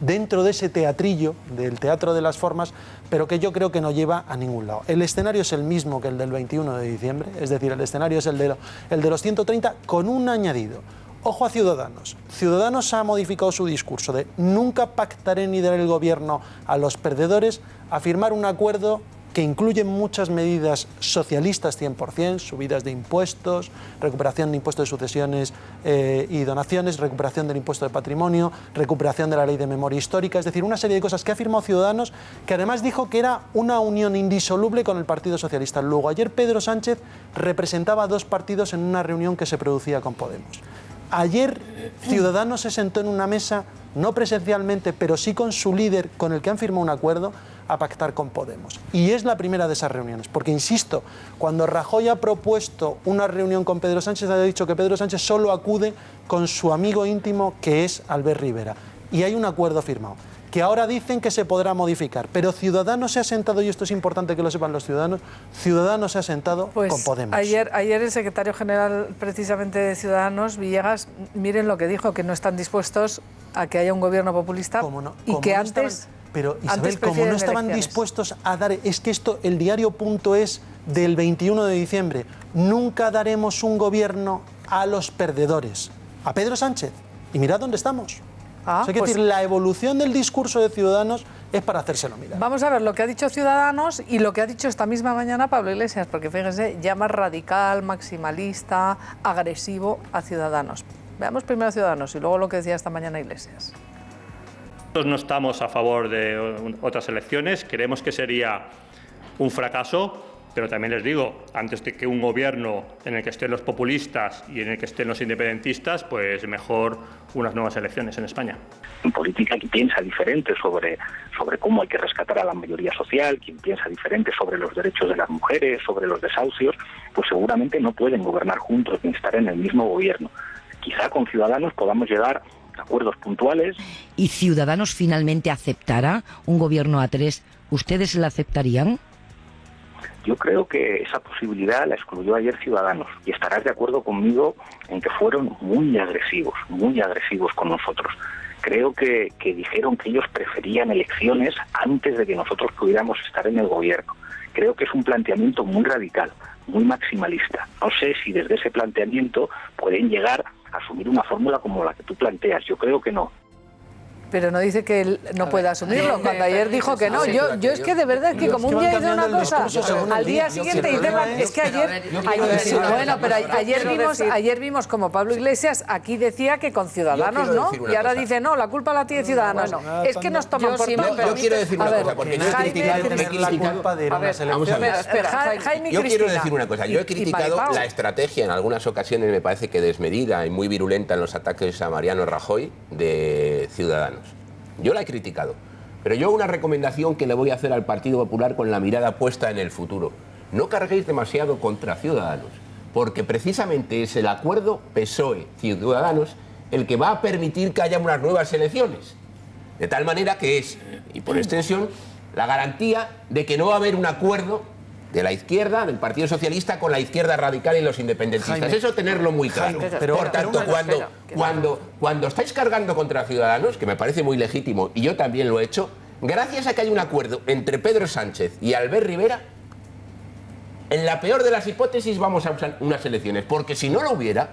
dentro de ese teatrillo, del teatro de las formas, pero que yo creo que no lleva a ningún lado. El escenario es el mismo que el del 21 de diciembre, es decir, el escenario es el de los 130, con un añadido. Ojo a Ciudadanos. Ciudadanos ha modificado su discurso de nunca pactaré ni daré el gobierno a los perdedores, a firmar un acuerdo que incluye muchas medidas socialistas 100%, subidas de impuestos, recuperación de impuestos de sucesiones y donaciones, recuperación del impuesto de patrimonio, recuperación de la ley de memoria histórica, es decir, una serie de cosas que ha firmado Ciudadanos, que además dijo que era una unión indisoluble con el Partido Socialista. Luego, ayer Pedro Sánchez representaba a 2 partidos en una reunión que se producía con Podemos. Ayer Ciudadanos se sentó en una mesa, no presencialmente, pero sí con su líder, con el que han firmado un acuerdo, a pactar con Podemos. Y es la primera de esas reuniones, porque insisto, cuando Rajoy ha propuesto una reunión con Pedro Sánchez, ha dicho que Pedro Sánchez solo acude con su amigo íntimo, que es Albert Rivera. Y hay un acuerdo firmado, que ahora dicen que se podrá modificar, pero Ciudadanos se ha sentado, y esto es importante que lo sepan los ciudadanos, Ciudadanos se ha sentado con Podemos. Ayer el secretario general precisamente de Ciudadanos, Villegas, miren lo que dijo, que no están dispuestos a que haya un gobierno populista y que antes... Pero Isabel, como no estaban dispuestos a dar... Es que esto, el diario.es del 21 de diciembre, nunca daremos un gobierno a los perdedores. A Pedro Sánchez. Y mirad dónde estamos. Es decir, la evolución del discurso de Ciudadanos es para hacérselo mirar. Vamos a ver lo que ha dicho Ciudadanos y lo que ha dicho esta misma mañana Pablo Iglesias, porque fíjense, llama radical, maximalista, agresivo a Ciudadanos. Veamos primero a Ciudadanos y luego lo que decía esta mañana Iglesias. Nosotros no estamos a favor de otras elecciones, creemos que sería un fracaso, pero también les digo, antes de que un gobierno en el que estén los populistas y en el que estén los independentistas, pues mejor unas nuevas elecciones en España. En política, quien piensa diferente sobre cómo hay que rescatar a la mayoría social, quien piensa diferente sobre los derechos de las mujeres, sobre los desahucios, pues seguramente no pueden gobernar juntos ni estar en el mismo gobierno. Quizá con Ciudadanos podamos llegar a acuerdos puntuales. ¿Y Ciudadanos finalmente aceptará un gobierno a 3? ¿Ustedes la aceptarían? Yo creo que esa posibilidad la excluyó ayer Ciudadanos y estarás de acuerdo conmigo en que fueron muy agresivos con nosotros. Creo que dijeron que ellos preferían elecciones antes de que nosotros pudiéramos estar en el gobierno. Creo que es un planteamiento muy radical, muy maximalista. No sé si desde ese planteamiento pueden llegar a asumir una fórmula como la que tú planteas. Yo creo que no. Pero no dice que él no pueda asumirlo, cuando ayer dijo que no. Yo es que de verdad es que como un día dice una cosa, al día siguiente dice... Es que ayer... Bueno, pero ayer vimos como Pablo Iglesias aquí decía que con Ciudadanos no, y ahora dice no, la culpa la tiene Ciudadanos. Es que nos toman por tontos. Yo quiero decir una cosa, porque yo he criticado la estrategia en algunas ocasiones, me parece que desmedida y muy virulenta en los ataques a Mariano Rajoy de Ciudadanos. Yo la he criticado, pero yo una recomendación que le voy a hacer al Partido Popular con la mirada puesta en el futuro. No carguéis demasiado contra Ciudadanos, porque precisamente es el acuerdo PSOE-Ciudadanos el que va a permitir que haya unas nuevas elecciones. De tal manera que es, y por extensión, la garantía de que no va a haber un acuerdo de la izquierda, del Partido Socialista, con la izquierda radical y los independentistas. Jaime, eso tenerlo muy claro. Por tanto, cuando estáis cargando contra Ciudadanos, que me parece muy legítimo, y yo también lo he hecho, gracias a que hay un acuerdo entre Pedro Sánchez y Albert Rivera, en la peor de las hipótesis vamos a usar unas elecciones, porque si no lo hubiera,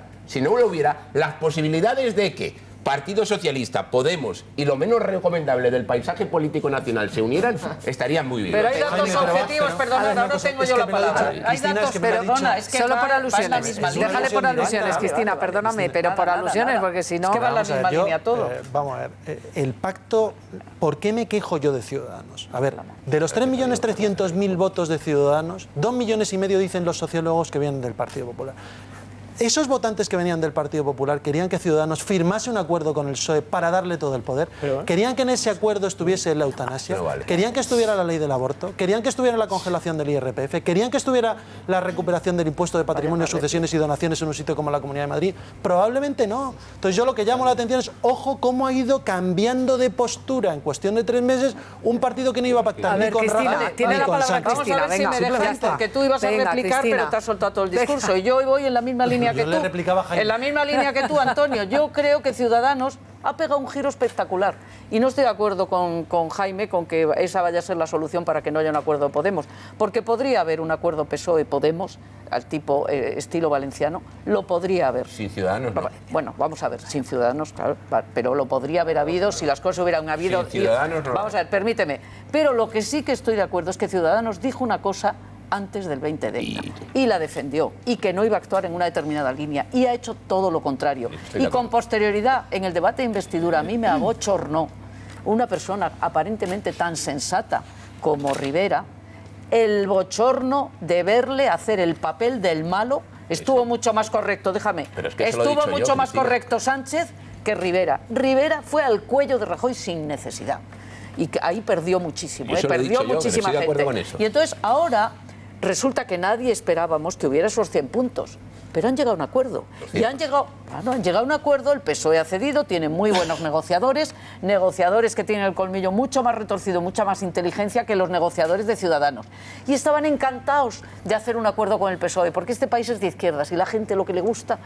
las posibilidades de que Partido Socialista, Podemos y lo menos recomendable del paisaje político nacional se unieran, estarían muy bien. Pero hay datos objetivos, perdona, no tengo yo la palabra. Hay datos, perdona, es que solo por alusiones. Déjale por alusiones, Cristina, perdóname, pero por alusiones, porque si no... Es que va en la misma línea todo. Vamos a ver, el pacto, ¿por qué me quejo yo de Ciudadanos? A ver, de los 3.300.000 votos de Ciudadanos, 2,5 millones dicen los sociólogos que vienen del Partido Popular. Esos votantes que venían del Partido Popular querían que Ciudadanos firmase un acuerdo con el PSOE para darle todo el poder. Querían que en ese acuerdo estuviese la eutanasia, querían que estuviera la ley del aborto, querían que estuviera la congelación del IRPF, querían que estuviera la recuperación del impuesto de patrimonio, sucesiones y donaciones en un sitio como la Comunidad de Madrid. Probablemente no. Entonces yo lo que llamo la atención es, ojo, cómo ha ido cambiando de postura en cuestión de 3 meses un partido que no iba a pactar ni con Rajoy tiene la palabra Sánchez. Cristina. Vamos a ver si me dejas, porque tú ibas a replicar, pero te has soltado todo el discurso. Y yo voy en la misma línea que tú. En la misma línea que tú, Antonio. Yo creo que Ciudadanos ha pegado un giro espectacular. Y no estoy de acuerdo con Jaime con que esa vaya a ser la solución para que no haya un acuerdo de Podemos. Porque podría haber un acuerdo PSOE-Podemos, al tipo estilo valenciano. Lo podría haber. Sin Ciudadanos, no. Bueno, vamos a ver, sin Ciudadanos, claro. Pero lo podría haber habido si las cosas hubieran habido. Sin Ciudadanos, no. Vamos a ver, permíteme. Pero lo que sí que estoy de acuerdo es que Ciudadanos dijo una cosa antes del 20 de enero y la defendió y que no iba a actuar en una determinada línea y ha hecho todo lo contrario. Y con posterioridad, en el debate de investidura, a mí me abochornó una persona aparentemente tan sensata como Rivera, el bochorno de verle hacer el papel del malo. Estuvo mucho más correcto, déjame, estuvo mucho más correcto Sánchez que Rivera. Rivera fue al cuello de Rajoy sin necesidad y ahí perdió muchísimo, perdió muchísima gente. Y entonces ahora resulta que nadie esperábamos que hubiera esos 100 puntos, pero han llegado a un acuerdo. Y han llegado a un acuerdo, el PSOE ha cedido, tiene muy buenos negociadores que tienen el colmillo mucho más retorcido, mucha más inteligencia que los negociadores de Ciudadanos. Y estaban encantados de hacer un acuerdo con el PSOE, porque este país es de izquierdas y la gente lo que le gusta,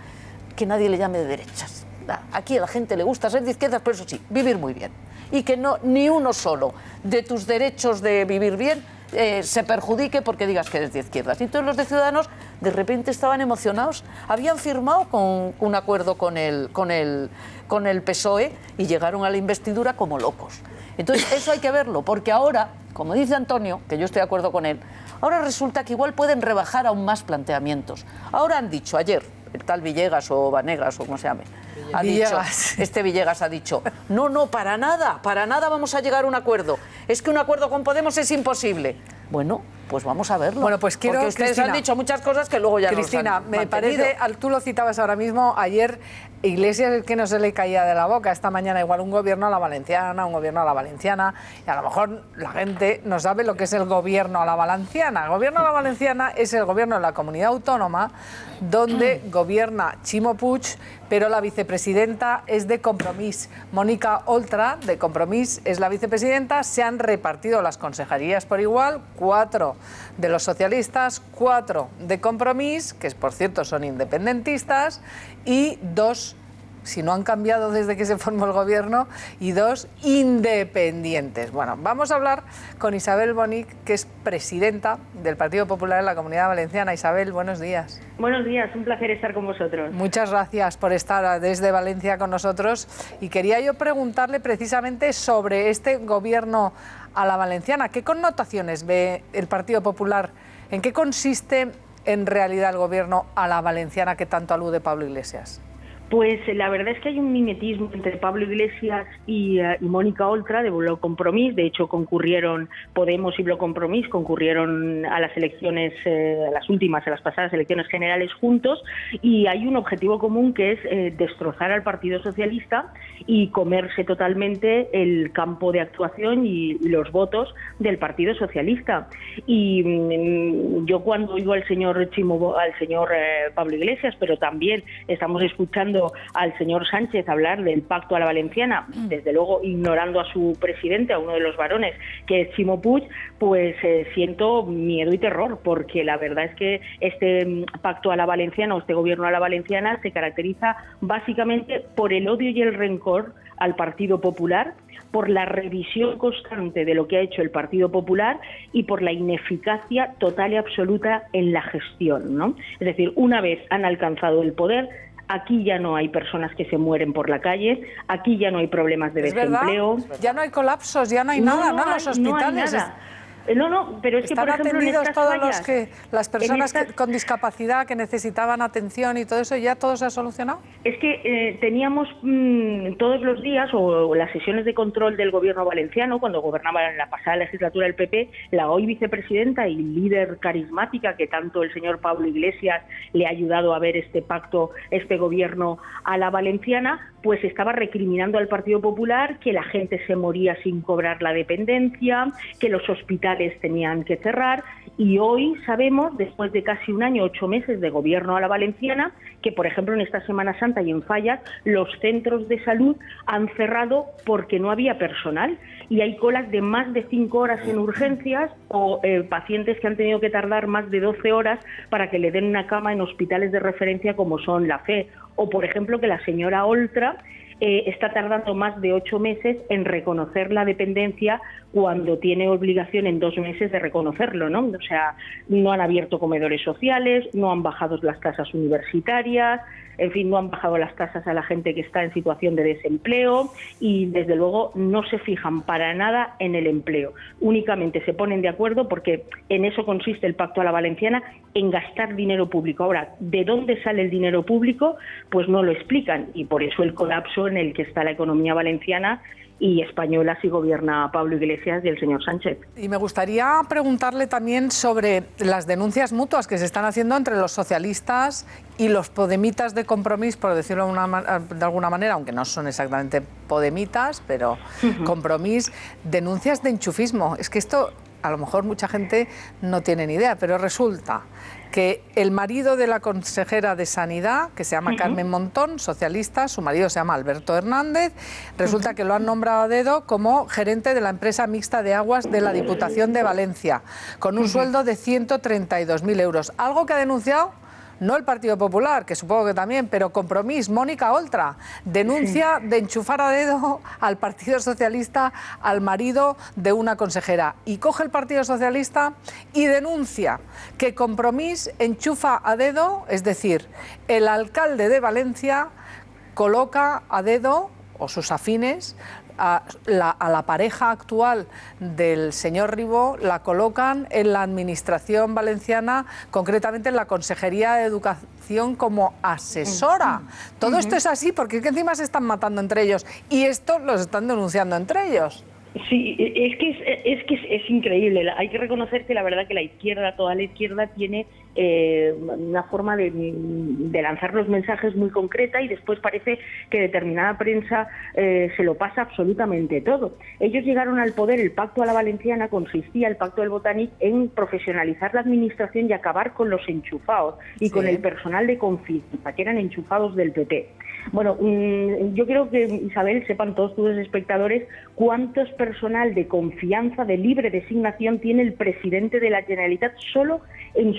que nadie le llame de derechas. Aquí a la gente le gusta ser de izquierdas, pero eso sí, vivir muy bien. Y que no, ni uno solo de tus derechos de vivir bien se perjudique porque digas que eres de izquierdas. Y entonces los de Ciudadanos de repente estaban emocionados, habían firmado con un acuerdo con el PSOE y llegaron a la investidura como locos. Entonces eso hay que verlo, porque ahora, como dice Antonio, que yo estoy de acuerdo con él, ahora resulta que igual pueden rebajar aún más planteamientos. Ahora han dicho, ayer, el tal Villegas o Vanegas o como se llame, Villegas ha dicho, no, para nada vamos a llegar a un acuerdo. Es que un acuerdo con Podemos es imposible. Bueno, pues vamos a verlo. Bueno, pues quiero, porque ustedes Cristina, han dicho muchas cosas que luego ya Cristina, nos han me parece, tú lo citabas ahora mismo, ayer Iglesias es que no se le caía de la boca, esta mañana igual un gobierno a la valenciana, y a lo mejor la gente no sabe lo que es el gobierno a la valenciana. El gobierno a la valenciana es el gobierno de la comunidad autónoma donde gobierna Ximo Puig, pero la vicepresidenta es de Compromís. Mónica Oltra, de Compromís, es la vicepresidenta. Se han repartido las consejerías por igual, 4 de los socialistas, 4 de Compromís, que por cierto son independentistas, y 2, si no han cambiado desde que se formó el gobierno, y 2 independientes. Bueno, vamos a hablar con Isabel Bonic, que es presidenta del Partido Popular en la Comunidad Valenciana. Isabel, buenos días. Buenos días, un placer estar con vosotros. Muchas gracias por estar desde Valencia con nosotros. Y quería yo preguntarle precisamente sobre este gobierno a la valenciana. ¿Qué connotaciones ve el Partido Popular? ¿En qué consiste en realidad el gobierno a la valenciana que tanto alude Pablo Iglesias? Pues la verdad es que hay un mimetismo entre Pablo Iglesias y Mónica Oltra de Bloc Compromís. De hecho, concurrieron Podemos y Bloc Compromís, concurrieron a las elecciones, a las pasadas elecciones generales juntos, y hay un objetivo común que es destrozar al Partido Socialista y comerse totalmente el campo de actuación y los votos del Partido Socialista. Y yo cuando oigo al señor Pablo Iglesias, pero también estamos escuchando al señor Sánchez hablar del pacto a la valenciana, desde luego ignorando a su presidente, a uno de los varones, que es Ximo Puig, pues siento miedo y terror, porque la verdad es que este pacto a la valenciana o este gobierno a la valenciana se caracteriza básicamente por el odio y el rencor al Partido Popular, por la revisión constante de lo que ha hecho el Partido Popular y por la ineficacia total y absoluta en la gestión, ¿no? Es decir, una vez han alcanzado el poder, aquí ya no hay personas que se mueren por la calle, aquí ya no hay problemas de desempleo. ¿Verdad? Ya no hay colapsos, ya no hay nada, ¿no? En los hospitales. No hay nada. No, pero es que, ¿están por ejemplo, atendidos en estas todos fallas, las personas con discapacidad que necesitaban atención y todo eso, ya todo se ha solucionado? Es que teníamos todos los días, o las sesiones de control del gobierno valenciano, cuando gobernaba en la pasada legislatura el PP, la hoy vicepresidenta y líder carismática, que tanto el señor Pablo Iglesias le ha ayudado a ver este pacto, este gobierno a la valenciana, pues estaba recriminando al Partido Popular que la gente se moría sin cobrar la dependencia, que los hospitales tenían que cerrar, y hoy sabemos, después de casi un año, 8 meses de gobierno a la valenciana, que por ejemplo en esta Semana Santa y en Fallas los centros de salud han cerrado porque no había personal y hay colas de más de 5 horas en urgencias o pacientes que han tenido que tardar más de 12 horas para que le den una cama en hospitales de referencia como son la FE, o por ejemplo que la señora Oltra está tardando más de 8 meses en reconocer la dependencia cuando tiene obligación en 2 meses de reconocerlo, ¿no? O sea, no han abierto comedores sociales, no han bajado las tasas universitarias, en fin, no han bajado las tasas a la gente que está en situación de desempleo y, desde luego, no se fijan para nada en el empleo. Únicamente se ponen de acuerdo, porque en eso consiste el Pacto a la Valenciana, en gastar dinero público. Ahora, ¿de dónde sale el dinero público? Pues no lo explican, y por eso el colapso en el que está la economía valenciana y española si gobierna Pablo Iglesias y el señor Sánchez. Y me gustaría preguntarle también sobre las denuncias mutuas que se están haciendo entre los socialistas y los podemitas de Compromís, por decirlo de alguna manera, aunque no son exactamente podemitas, pero Compromís, denuncias de enchufismo. Es que esto, a lo mejor mucha gente no tiene ni idea, pero resulta que el marido de la consejera de Sanidad, que se llama Carmen Montón, socialista, su marido se llama Alberto Hernández, resulta que lo han nombrado a dedo como gerente de la empresa mixta de aguas de la Diputación de Valencia, con un sueldo de 132.000 euros. Algo que ha denunciado no el Partido Popular, que supongo que también, pero Compromís. Mónica Oltra denuncia de enchufar a dedo al Partido Socialista al marido de una consejera. Y coge el Partido Socialista y denuncia que Compromís enchufa a dedo, es decir, el alcalde de Valencia coloca a dedo, o sus afines, a la pareja actual del señor Ribó, la colocan en la administración valenciana, concretamente en la Consejería de Educación como asesora. Todo esto es así porque encima se están matando entre ellos y esto los están denunciando entre ellos. Sí, es que es increíble. Hay que reconocer que la verdad que la izquierda, toda la izquierda, tiene una forma de lanzar los mensajes muy concreta, y después parece que determinada prensa se lo pasa absolutamente todo. Ellos llegaron al poder, el Pacto a la Valenciana consistía, el Pacto del Botanic, en profesionalizar la administración y acabar con los enchufados y con el personal de confianza, que eran enchufados del PP. Bueno, yo creo que, Isabel, sepan todos tus espectadores cuántos personal de confianza, de libre designación, tiene el presidente de la Generalitat solo en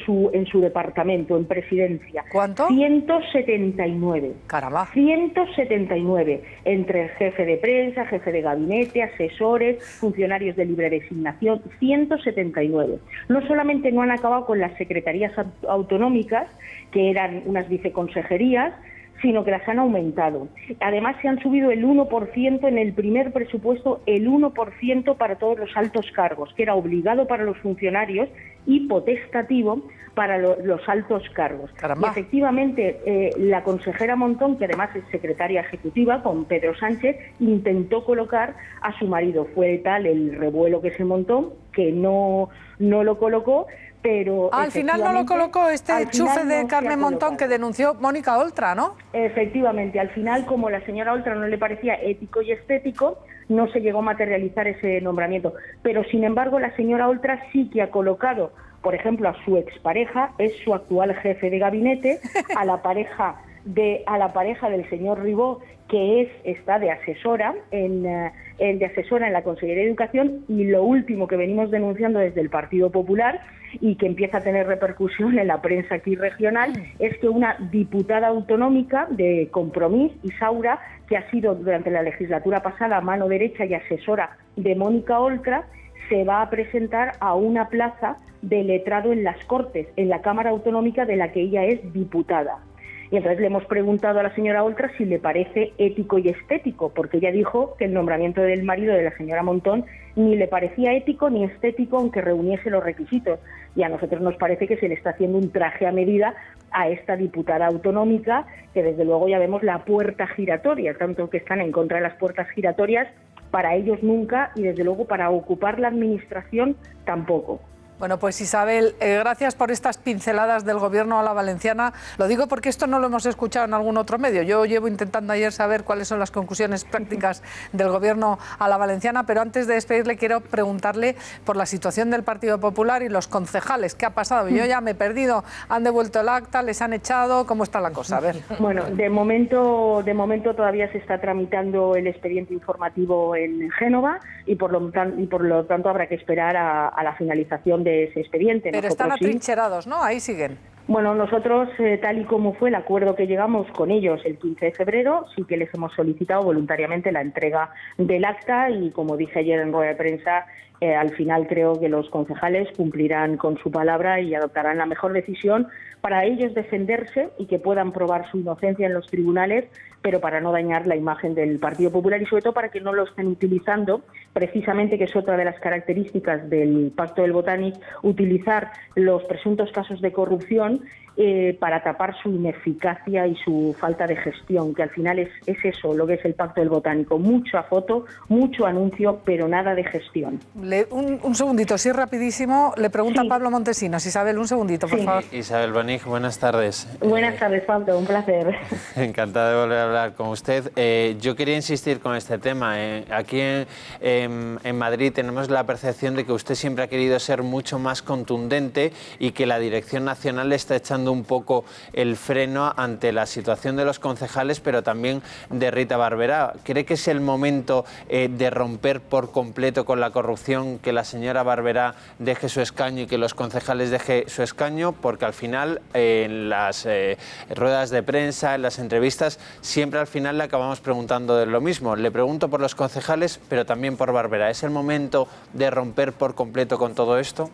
su departamento, en presidencia. ¿Cuánto? 179. Caramba. 179. Entre el jefe de prensa, jefe de gabinete, asesores, funcionarios de libre designación. 179. No solamente no han acabado con las secretarías autonómicas, que eran unas viceconsejerías, sino que las han aumentado. Además, se han subido el 1% en el primer presupuesto, el 1% para todos los altos cargos, que era obligado para los funcionarios y potestativo para los altos cargos. Caramba. Y efectivamente, la consejera Montón, que además es secretaria ejecutiva con Pedro Sánchez, intentó colocar a su marido. Fue tal el revuelo que se montó que no lo colocó. Pero al final no lo colocó este enchufe de Carmen Montón que denunció Mónica Oltra, ¿no? Efectivamente, al final, como la señora Oltra no le parecía ético y estético, no se llegó a materializar ese nombramiento. Pero, sin embargo, la señora Oltra sí que ha colocado, por ejemplo, a su expareja, es su actual jefe de gabinete, a la pareja del señor Ribó, que está de asesora en la Consejería de Educación, y lo último que venimos denunciando desde el Partido Popular y que empieza a tener repercusión en la prensa aquí regional es que una diputada autonómica de Compromís, Isaura, que ha sido durante la legislatura pasada mano derecha y asesora de Mónica Oltra, se va a presentar a una plaza de letrado en las Cortes, en la Cámara Autonómica de la que ella es diputada. Y entonces le hemos preguntado a la señora Oltra si le parece ético y estético, porque ella dijo que el nombramiento del marido de la señora Montón ni le parecía ético ni estético, aunque reuniese los requisitos. Y a nosotros nos parece que se le está haciendo un traje a medida a esta diputada autonómica, que desde luego ya vemos la puerta giratoria, tanto que están en contra de las puertas giratorias, para ellos nunca, y desde luego para ocupar la administración tampoco. Bueno, pues Isabel, gracias por estas pinceladas del Gobierno a la valenciana. Lo digo porque esto no lo hemos escuchado en algún otro medio. Yo llevo intentando ayer saber cuáles son las conclusiones prácticas del Gobierno a la valenciana, pero antes de despedirle quiero preguntarle por la situación del Partido Popular y los concejales. ¿Qué ha pasado? Yo ya me he perdido. ¿Han devuelto el acta? ¿Les han echado? ¿Cómo está la cosa? A ver. Bueno, de momento todavía se está tramitando el expediente informativo en Génova y por lo tanto habrá que esperar a la finalización de ese expediente. Pero están atrincherados, ¿no? Ahí siguen. Bueno, nosotros, tal y como fue el acuerdo que llegamos con ellos el 15 de febrero, sí que les hemos solicitado voluntariamente la entrega del acta y, como dije ayer en rueda de prensa, al final creo que los concejales cumplirán con su palabra y adoptarán la mejor decisión para ellos defenderse y que puedan probar su inocencia en los tribunales, pero para no dañar la imagen del Partido Popular y sobre todo para que no lo estén utilizando, precisamente, que es otra de las características del Pacto del Botánic, utilizar los presuntos casos de corrupción para tapar su ineficacia y su falta de gestión, que al final es eso lo que es el Pacto del Botánico, mucha foto, mucho anuncio, pero nada de gestión. Un segundito, sí, rapidísimo, le pregunta Pablo Montesinos. Isabel, un segundito, por favor. Isabel Bonig, buenas tardes. Buenas tardes, Pablo, un placer. Encantado de volver a hablar con usted. Yo quería insistir con este tema. Aquí en Madrid tenemos la percepción de que usted siempre ha querido ser mucho más contundente y que la Dirección Nacional le está echando un poco el freno ante la situación de los concejales, pero también de Rita Barberá. ¿Cree que es el momento de romper por completo con la corrupción, que la señora Barberá deje su escaño y que los concejales dejen su escaño? Porque al final, en las ruedas de prensa, en las entrevistas, siempre al final le acabamos preguntando de lo mismo. Le pregunto por los concejales, pero también por Barberá. ¿Es el momento de romper por completo con todo esto?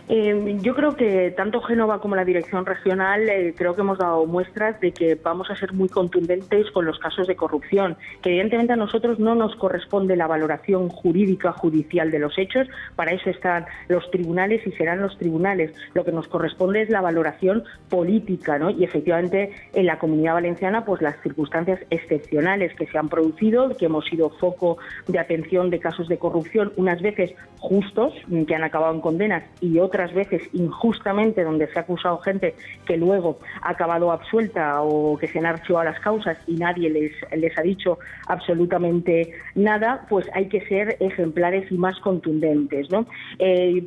Yo creo que tanto Génova como la Dirección Regional creo que hemos dado muestras de que vamos a ser muy contundentes con los casos de corrupción, que evidentemente a nosotros no nos corresponde la valoración jurídica judicial de los hechos, para eso están los tribunales y serán los tribunales. Lo que nos corresponde es la valoración política, ¿no? Y efectivamente en la Comunidad Valenciana pues las circunstancias excepcionales que se han producido, que hemos sido foco de atención de casos de corrupción, unas veces justos, que han acabado en condenas, y otras veces injustamente, donde se ha acusado gente que luego ha acabado absuelta o que se han archivado las causas y nadie les ha dicho absolutamente nada, pues hay que ser ejemplares y más contundentes, ¿no?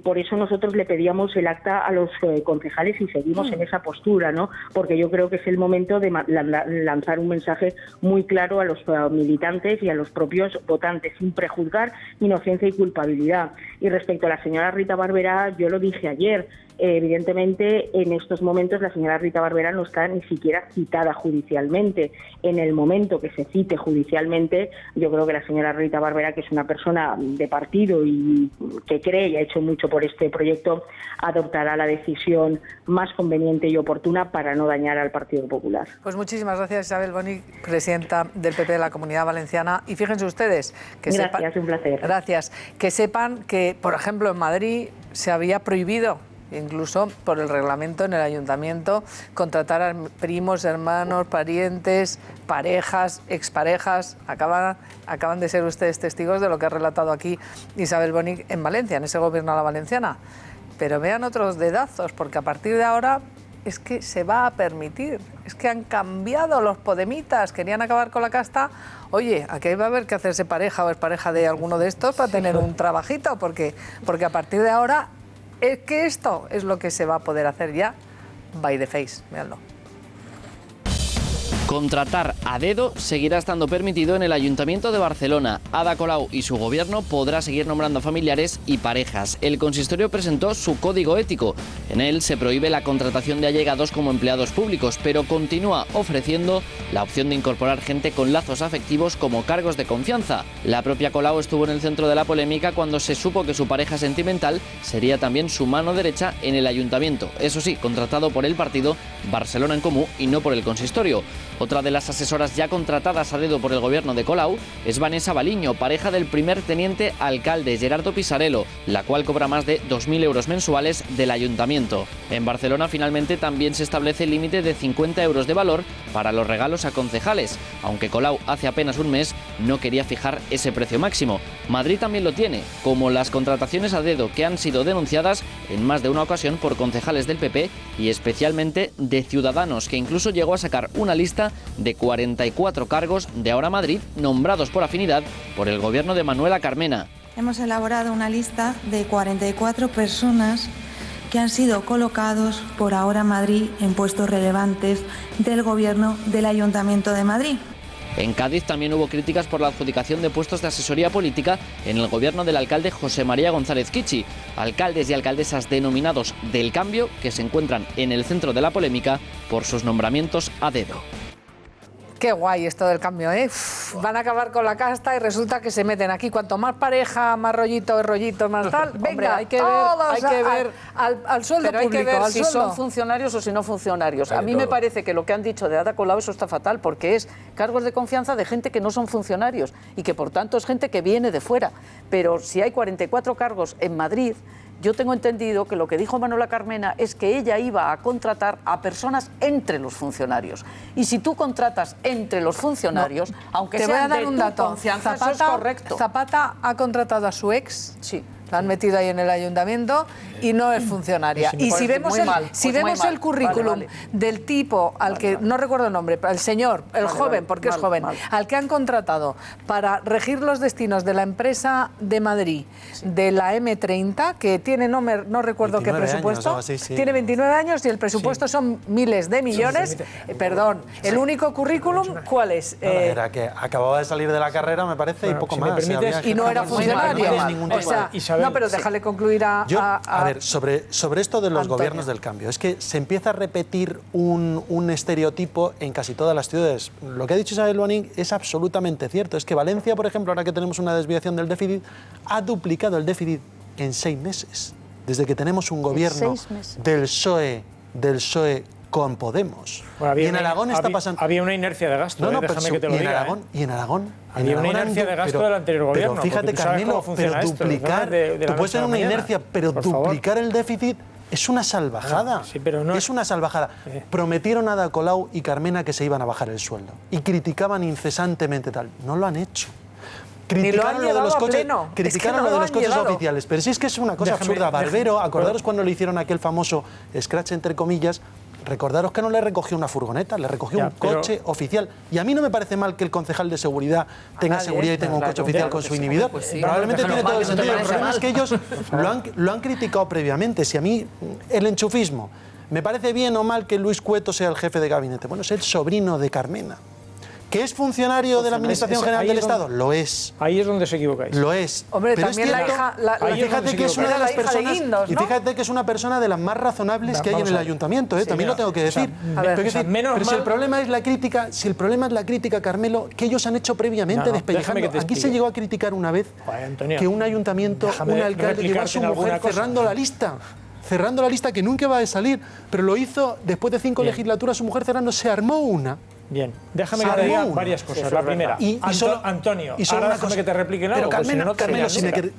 Por eso nosotros le pedíamos el acta a los concejales y seguimos en esa postura, ¿no? Porque yo creo que es el momento de lanzar un mensaje muy claro a los militantes y a los propios votantes, sin prejuzgar inocencia y culpabilidad. Y respecto a la señora Rita Barberá, yo lo dije ayer, evidentemente en estos momentos la señora Rita Barberá no está ni siquiera citada judicialmente. En el momento que se cite judicialmente, yo creo que la señora Rita Barberá, que es una persona de partido y que cree y ha hecho mucho por este proyecto, adoptará la decisión más conveniente y oportuna para no dañar al Partido Popular. Pues muchísimas gracias, Isabel Bonig, presidenta del PP de la Comunidad Valenciana. Y fíjense ustedes que gracias, un placer. Gracias. Que sepan que, por ejemplo, en Madrid se había prohibido, incluso por el reglamento en el ayuntamiento, contratar a primos, hermanos, parientes, parejas, exparejas. Acaban de ser ustedes testigos de lo que ha relatado aquí Isabel Bonig en Valencia, en ese gobierno a la valenciana. Pero vean otros dedazos, porque a partir de ahora es que se va a permitir. Es que han cambiado los podemitas, querían acabar con la casta. Oye, aquí va a haber que hacerse pareja o es pareja de alguno de estos para tener un trabajito, porque a partir de ahora es que esto es lo que se va a poder hacer ya by the face. Véanlo. Contratar a dedo seguirá estando permitido en el Ayuntamiento de Barcelona. Ada Colau y su gobierno podrá seguir nombrando familiares y parejas. El consistorio presentó su código ético. En él se prohíbe la contratación de allegados como empleados públicos, pero continúa ofreciendo la opción de incorporar gente con lazos afectivos como cargos de confianza. La propia Colau estuvo en el centro de la polémica cuando se supo que su pareja sentimental sería también su mano derecha en el ayuntamiento. Eso sí, contratado por el partido Barcelona en Comú y no por el consistorio. Otra de las asesoras ya contratadas a dedo por el gobierno de Colau es Vanessa Baliño, pareja del primer teniente alcalde Gerardo Pisarello, la cual cobra más de 2.000 euros mensuales del ayuntamiento. En Barcelona finalmente también se establece el límite de 50 euros de valor para los regalos a concejales, aunque Colau hace apenas un mes no quería fijar ese precio máximo. Madrid también lo tiene, como las contrataciones a dedo que han sido denunciadas en más de una ocasión por concejales del PP y especialmente de Ciudadanos, que incluso llegó a sacar una lista de 44 cargos de Ahora Madrid nombrados por afinidad por el gobierno de Manuela Carmena. Hemos elaborado una lista de 44 personas que han sido colocados por Ahora Madrid en puestos relevantes del gobierno del Ayuntamiento de Madrid. En Cádiz también hubo críticas por la adjudicación de puestos de asesoría política en el gobierno del alcalde José María González Kichi, alcaldes y alcaldesas denominados del cambio que se encuentran en el centro de la polémica por sus nombramientos a dedo. Qué guay esto del cambio, ¿eh? Van a acabar con la casta y resulta que se meten aquí. Cuanto más pareja, más rollito, más tal. Venga, hombre, hay que ver al sueldo pero público. Hay que ver si sueldo. son funcionarios o si no funcionarios. A mí me parece que lo que han dicho de Ada Colau, eso está fatal, porque es cargos de confianza de gente que no son funcionarios y que por tanto es gente que viene de fuera. Pero si hay 44 cargos en Madrid, yo tengo entendido que lo que dijo Manuela Carmena es que ella iba a contratar a personas entre los funcionarios. Y si tú contratas entre los funcionarios, aunque te voy sean a dar de un tu dato. confianza, eso es correcto. Zapata ha contratado a su ex. Sí. La han metido ahí en el ayuntamiento y no es funcionaria. Y si vemos el currículum del tipo al que, no recuerdo el nombre, el señor, el joven, porque es joven, al que han contratado para regir los destinos de la empresa de Madrid, de la M30, que tiene, no recuerdo qué presupuesto, tiene 29 años y el presupuesto son miles de millones. Perdón, el único currículum, ¿cuál es? Era que acababa de salir de la carrera, me parece, y poco más. Y no era funcionario. O sea, no, pero déjale concluir a ver, sobre esto de los Antonio. gobiernos del cambio, es que se empieza a repetir un estereotipo en casi todas las ciudades. Lo que ha dicho Isabel Bonín es absolutamente cierto. Es que Valencia, por ejemplo, ahora que tenemos una desviación del déficit, ha duplicado el déficit en 6 meses. Desde que tenemos un gobierno del PSOE con Podemos. Bueno, y en Aragón está pasando... Había una inercia de gasto, déjame que te lo diga. Y en Aragón... Había una inercia de gasto del anterior gobierno. Pero fíjate, Carmelo, pero duplicar... Tú puedes tener una inercia, pero duplicar el déficit es una salvajada. Sí, pero no es una salvajada. Prometieron a Ada Colau y Carmena que se iban a bajar el sueldo. Y criticaban incesantemente tal. No lo han hecho. Criticaron lo de los coches, criticaron lo de los coches oficiales. Pero sí es que es una cosa absurda. Barbero, acordaros cuando le hicieron aquel famoso scratch entre comillas. Recordaros que no le recogió una furgoneta, le recogió un coche oficial. Y a mí no me parece mal que el concejal de seguridad tenga seguridad y tenga un coche oficial con su inhibidor. Probablemente tiene todo el sentido. El problema es que ellos lo han criticado previamente. Si a mí el enchufismo me parece bien o mal que Luis Cueto sea el jefe de gabinete. Bueno, es el sobrino de Carmena. ¿Que es funcionario de la Administración General del Estado? Lo es. Ahí es donde se equivocáis. Lo es. Hombre, pero también es cierto, fíjate que es una de las personas, y fíjate que es una persona de las más razonables que hay en el ayuntamiento, también lo tengo que decir. Pero si el problema es la crítica, Carmelo, que ellos han hecho previamente despellejando. Aquí se llegó a criticar una vez que un ayuntamiento, un alcalde llevó a su mujer cerrando la lista, que nunca iba a salir, pero lo hizo después de 5 legislaturas, su mujer cerrando, se armó una. Bien, déjame que te diga varias cosas. La primera, Antonio, ahora déjame que te repliquen algo. Pero Carmelo,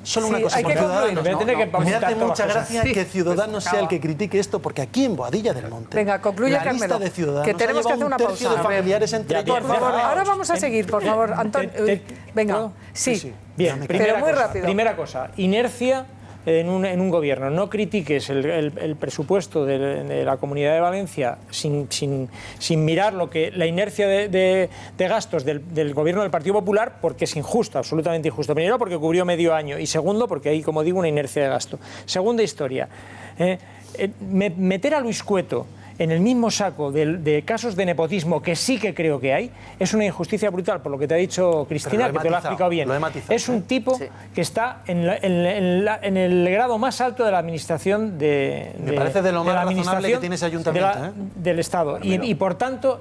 solo una cosa. Me hace mucha gracia que Ciudadanos sea el que critique esto, porque aquí en Boadilla del Monte, venga, concluye, Carmelo, que tenemos que hacer una pausa. Por favor, ahora vamos a seguir, por favor, Antonio. Venga, sí. Bien, pero muy rápido. Primera cosa, inercia en un gobierno. No critiques el presupuesto de la Comunidad de Valencia sin mirar la inercia de gastos del gobierno del Partido Popular, porque es injusto, absolutamente injusto. Primero, porque cubrió medio año, y segundo, porque hay, como digo, una inercia de gasto. Segunda historia, meter a Luis Cueto en el mismo saco de casos de nepotismo, que sí que creo que hay, es una injusticia brutal, por lo que te ha dicho Cristina, que te lo ha explicado bien. Es un tipo que está en el grado más alto de la administración Me parece de lo más razonable que tiene ese ayuntamiento, del Estado. Y por tanto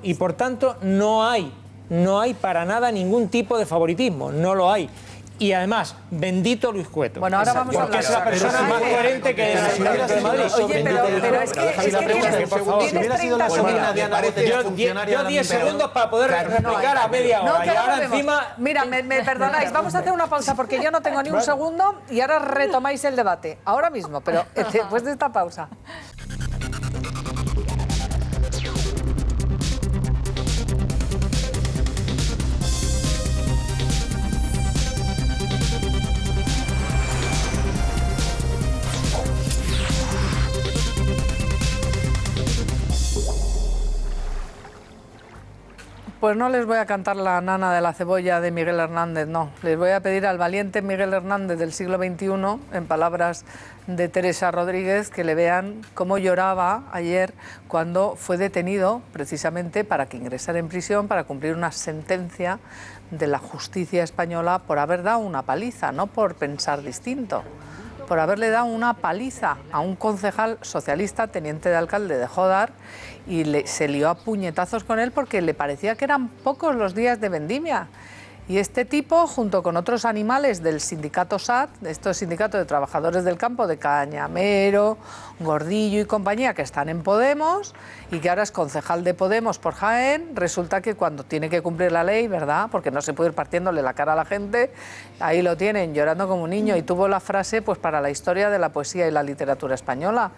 no hay para nada ningún tipo de favoritismo, no lo hay. Y además, bendito Luis Cueto. Bueno, ahora vamos a hablar. Porque es la persona más coherente que es el de Madrid. Oye, pero es que tienes 30 segundos. Yo 10 segundos para poder replicar a media hora. Y ahora encima... Mira, me perdonáis, vamos a hacer una pausa porque yo no tengo ni un segundo y ahora retomáis el debate. Ahora mismo, pero después de esta pausa. Pues no les voy a cantar la nana de la cebolla de Miguel Hernández, no. Les voy a pedir al valiente Miguel Hernández del siglo XXI, en palabras de Teresa Rodríguez, que le vean cómo lloraba ayer cuando fue detenido precisamente para que ingresara en prisión, para cumplir una sentencia de la justicia española por haber dado una paliza, no por pensar distinto, por haberle dado una paliza a un concejal socialista, teniente de alcalde de Jódar, y se lió a puñetazos con él porque le parecía que eran pocos los días de vendimia. Y este tipo, junto con otros animales del sindicato SAT, estos sindicatos de trabajadores del campo, de Cañamero, Gordillo y compañía, que están en Podemos y que ahora es concejal de Podemos por Jaén, resulta que cuando tiene que cumplir la ley, ¿verdad?, porque no se puede ir partiéndole la cara a la gente, ahí lo tienen, llorando como un niño. Y tuvo la frase, pues, para la historia de la poesía y la literatura española.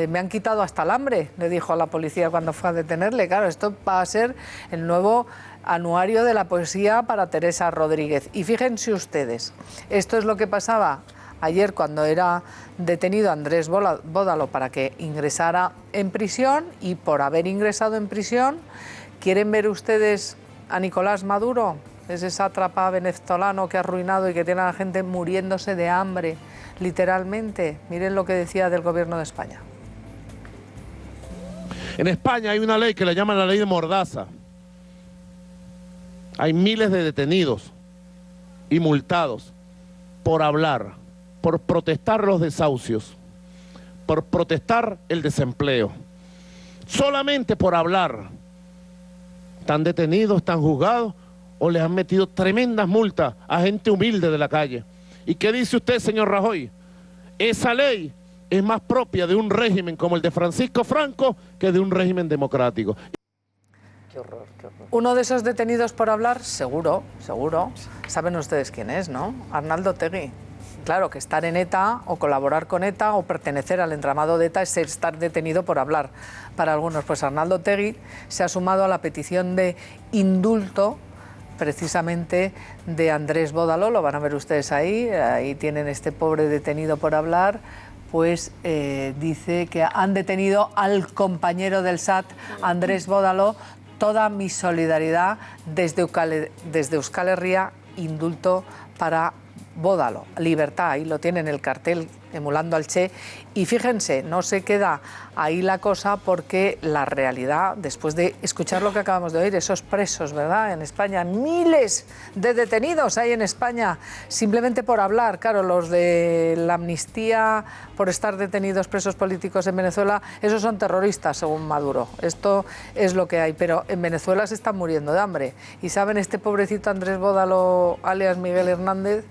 Me han quitado hasta el hambre, le dijo a la policía cuando fue a detenerle. Claro, esto va a ser el nuevo anuario de la poesía para Teresa Rodríguez. Y fíjense ustedes, esto es lo que pasaba ayer cuando era detenido Andrés Bódalo para que ingresara en prisión, y por haber ingresado en prisión, ¿quieren ver ustedes a Nicolás Maduro, ese sátrapa venezolano que ha arruinado y que tiene a la gente muriéndose de hambre, literalmente? Miren lo que decía del gobierno de España. En España hay una ley que le llaman la ley de Mordaza. Hay miles de detenidos y multados por hablar, por protestar los desahucios, por protestar el desempleo. Solamente por hablar. Están detenidos, están juzgados o les han metido tremendas multas a gente humilde de la calle. ¿Y qué dice usted, señor Rajoy? Esa ley es más propia de un régimen como el de Francisco Franco que de un régimen democrático. Qué horror, qué horror. Uno de esos detenidos por hablar, seguro, saben ustedes quién es, ¿no? Arnaldo Otegi. Claro, que estar en ETA o colaborar con ETA o pertenecer al entramado de ETA es estar detenido por hablar para algunos. Pues Arnaldo Otegi se ha sumado a la petición de indulto precisamente de Andrés Bódalo. Lo van a ver ustedes ahí tienen este pobre detenido por hablar. Pues dice que han detenido al compañero del SAT, Andrés Bódalo. Toda mi solidaridad desde Euskal Herria, indulto para Bódalo. Libertad, ahí lo tienen el cartel emulando al Che. Y fíjense, no se queda ahí la cosa, porque la realidad, después de escuchar lo que acabamos de oír, esos presos, ¿verdad?, en España, miles de detenidos hay en España simplemente por hablar. Claro, los de la amnistía por estar detenidos presos políticos en Venezuela, esos son terroristas según Maduro. Esto es lo que hay, pero en Venezuela se están muriendo de hambre. Y saben, este pobrecito Andrés Bódalo, alias Miguel Hernández,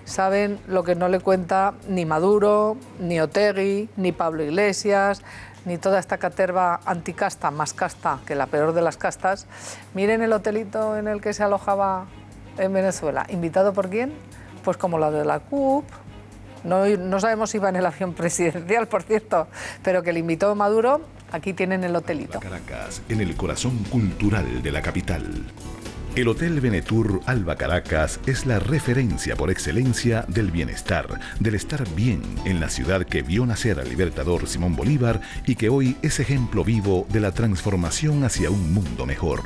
saben lo que no le cuenta ni Maduro, ni Otegi, ni Pablo Iglesias, ni toda esta caterva anticasta, más casta que la peor de las castas. Miren el hotelito en el que se alojaba en Venezuela. ¿Invitado por quién? Pues como la de la CUP. No sabemos si iba en el avión presidencial, por cierto, pero que le invitó Maduro. Aquí tienen el hotelito. Caracas, en el corazón cultural de la capital. El Hotel Venetur Alba Caracas es la referencia por excelencia del bienestar, del estar bien en la ciudad que vio nacer al libertador Simón Bolívar y que hoy es ejemplo vivo de la transformación hacia un mundo mejor.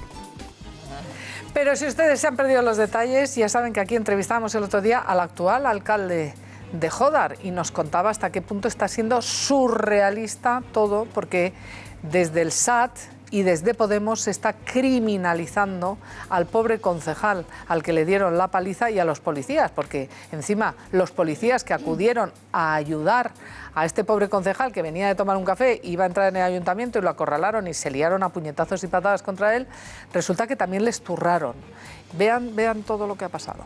Pero si ustedes se han perdido los detalles, ya saben que aquí entrevistamos el otro día al actual alcalde de Jódar y nos contaba hasta qué punto está siendo surrealista todo, porque desde el SAT y desde Podemos se está criminalizando al pobre concejal al que le dieron la paliza y a los policías, porque encima los policías que acudieron a ayudar a este pobre concejal que venía de tomar un café, iba a entrar en el ayuntamiento y lo acorralaron y se liaron a puñetazos y patadas contra él, resulta que también les turraron. Vean todo lo que ha pasado.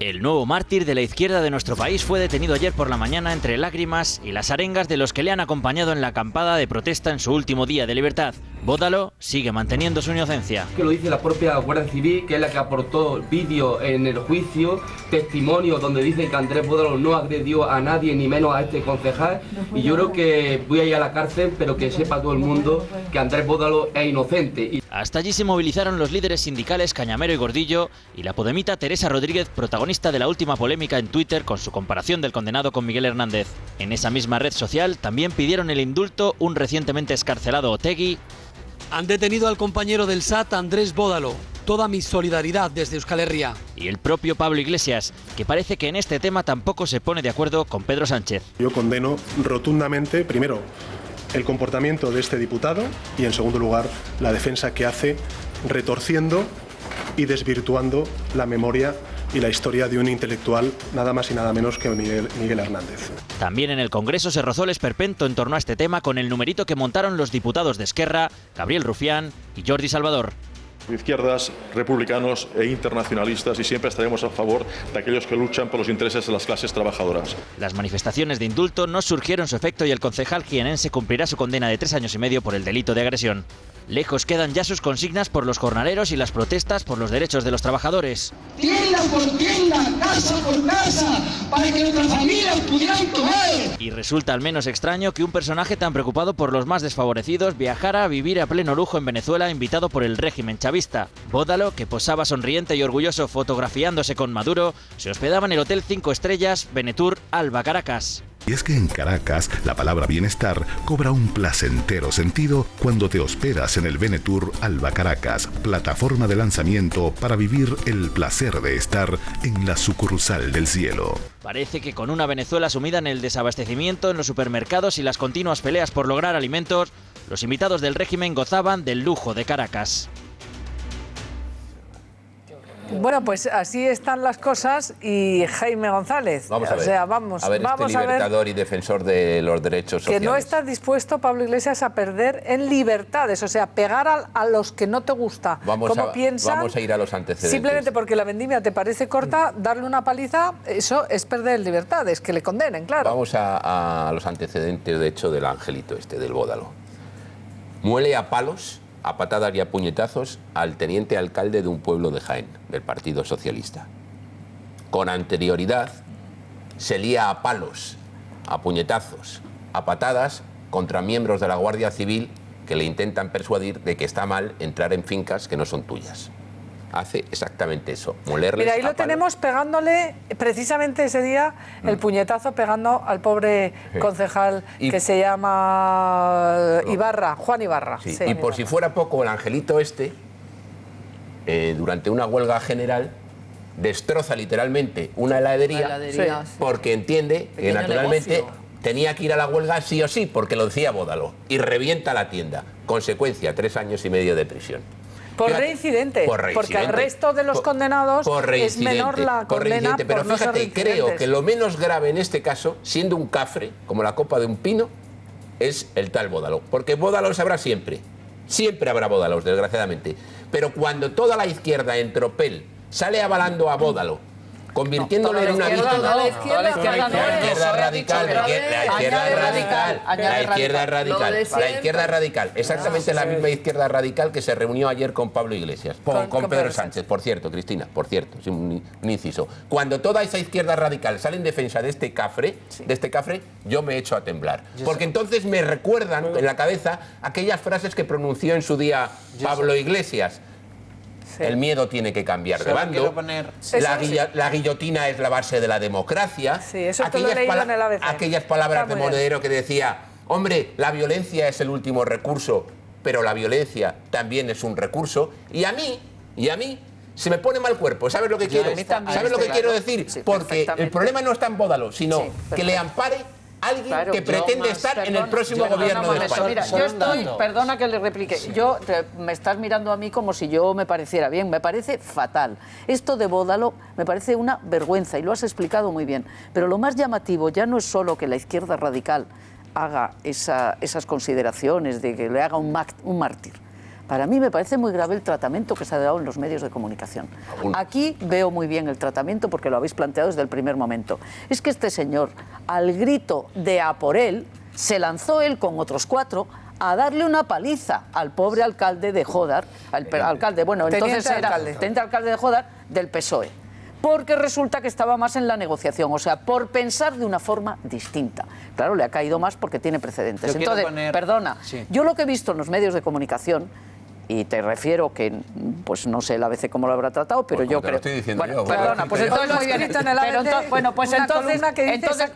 El nuevo mártir de la izquierda de nuestro país fue detenido ayer por la mañana entre lágrimas y las arengas de los que le han acompañado en la acampada de protesta en su último día de libertad. Bódalo sigue manteniendo su inocencia. Que lo dice la propia Guardia Civil, que es la que aportó vídeo en el juicio, testimonio donde dice que Andrés Bódalo no agredió a nadie, ni menos a este concejal. Y yo creo que voy a ir a la cárcel, pero que sepa todo el mundo que Andrés Bódalo es inocente. Hasta allí se movilizaron los líderes sindicales Cañamero y Gordillo y la podemita Teresa Rodríguez, protagonista de la última polémica en Twitter con su comparación del condenado con Miguel Hernández. En esa misma red social también pidieron el indulto un recientemente excarcelado Otegi. Han detenido al compañero del SAT, Andrés Bódalo. Toda mi solidaridad desde Euskal Herria. Y el propio Pablo Iglesias, que parece que en este tema tampoco se pone de acuerdo con Pedro Sánchez. Yo condeno rotundamente, primero, el comportamiento de este diputado y, en segundo lugar, la defensa que hace retorciendo y desvirtuando la memoria y la historia de un intelectual nada más y nada menos que Miguel Hernández. También en el Congreso se rozó el esperpento en torno a este tema con el numerito que montaron los diputados de Esquerra, Gabriel Rufián y Jordi Salvador. Izquierdas, republicanos e internacionalistas, y siempre estaremos a favor de aquellos que luchan por los intereses de las clases trabajadoras. Las manifestaciones de indulto no surgieron su efecto y el concejal jienense cumplirá su condena de 3 años y medio por el delito de agresión. Lejos quedan ya sus consignas por los jornaleros y las protestas por los derechos de los trabajadores. Tienda por tienda, casa por casa, para que nuestras familias pudieran comer. Y resulta al menos extraño que un personaje tan preocupado por los más desfavorecidos viajara a vivir a pleno lujo en Venezuela invitado por el régimen chavista. Bódalo, que posaba sonriente y orgulloso fotografiándose con Maduro, se hospedaba en el Hotel 5 Estrellas Benetour Alba Caracas. Y es que en Caracas la palabra bienestar cobra un placentero sentido cuando te hospedas en el Benetour Alba Caracas, plataforma de lanzamiento para vivir el placer de estar en la sucursal del cielo. Parece que con una Venezuela sumida en el desabastecimiento en los supermercados y las continuas peleas por lograr alimentos, los invitados del régimen gozaban del lujo de Caracas. Bueno, pues así están las cosas y Jaime González. Vamos a ver. O sea, vamos a ver este libertador y defensor de los derechos sociales. Que no está dispuesto Pablo Iglesias a perder en libertades, o sea, pegar a los que no te gusta. Vamos a ir a los antecedentes. Simplemente porque la vendimia te parece corta, darle una paliza, eso es perder libertades, que le condenen, claro. Vamos a los antecedentes, de hecho, del angelito este, del Bódalo. Muele a palos, a patadas y a puñetazos al teniente alcalde de un pueblo de Jaén, del Partido Socialista. Con anterioridad se lía a palos, a puñetazos, a patadas contra miembros de la Guardia Civil que le intentan persuadir de que está mal entrar en fincas que no son tuyas. Hace exactamente eso, molerles. Mira, ahí lo tenemos pegándole, precisamente ese día, el puñetazo pegando al pobre concejal que se llama Ibarra, Juan Ibarra. Sí. Sí. Y por si fuera poco, el angelito este, durante una huelga general, destroza literalmente una heladería, porque entiende que Pequeño naturalmente negocio. tenía que ir a la huelga sí o sí, porque lo decía Bódalo, y revienta la tienda. Consecuencia, 3 años y medio de prisión. Por reincidente, porque al resto de los condenados es menor la condena pero por no ser fíjate, creo reincidentes. que lo menos grave en este caso, siendo un cafre, como la copa de un pino, es el tal Bódalo. Porque Bódalos habrá siempre. Siempre habrá Bódalos, desgraciadamente. Pero cuando toda la izquierda en tropel sale avalando a Bódalo, convirtiéndole en una víctima. La izquierda radical, la izquierda radical, exactamente la misma izquierda radical que se reunió ayer con Pablo Iglesias, con Pedro Sánchez, por cierto, Cristina, por cierto, es un inciso. Cuando toda esa izquierda radical sale en defensa de este cafre, yo me echo a temblar. Porque entonces me recuerdan en la cabeza aquellas frases que pronunció en su día Pablo Iglesias. Sí. El miedo tiene que cambiar de bando. La guillotina es la base de la democracia. Sí, eso te lo he leído en el ABC. Aquellas palabras de Monedero que decía, hombre, la violencia es el último recurso, pero la violencia también es un recurso. Y a mí se me pone mal cuerpo. ¿Sabes lo que quiero? ¿Sabes lo que quiero decir? Sí, porque el problema no está en Bódalo, sino que le ampare alguien que pretende estar en el próximo gobierno de España. Mira, yo estoy, perdona que le replique, me estás mirando a mí como si yo me pareciera bien, me parece fatal. Esto de Bódalo me parece una vergüenza y lo has explicado muy bien, pero lo más llamativo ya no es solo que la izquierda radical haga esas consideraciones de que le haga un mártir. Para mí me parece muy grave el tratamiento que se ha dado en los medios de comunicación. Aquí veo muy bien el tratamiento porque lo habéis planteado desde el primer momento. Es que este señor, al grito de a por él, se lanzó él con otros 4 a darle una paliza al pobre alcalde de Jódar, teniente alcalde de Jódar del PSOE. Porque resulta que estaba más en la negociación, o sea, por pensar de una forma distinta. Claro, le ha caído más porque tiene precedentes. Entonces, perdona, yo lo que he visto en los medios de comunicación, y te refiero que, pues no sé el ABC cómo lo habrá tratado, pero yo creo... Bueno, perdona, pues entonces muy bien. Bueno, pues entonces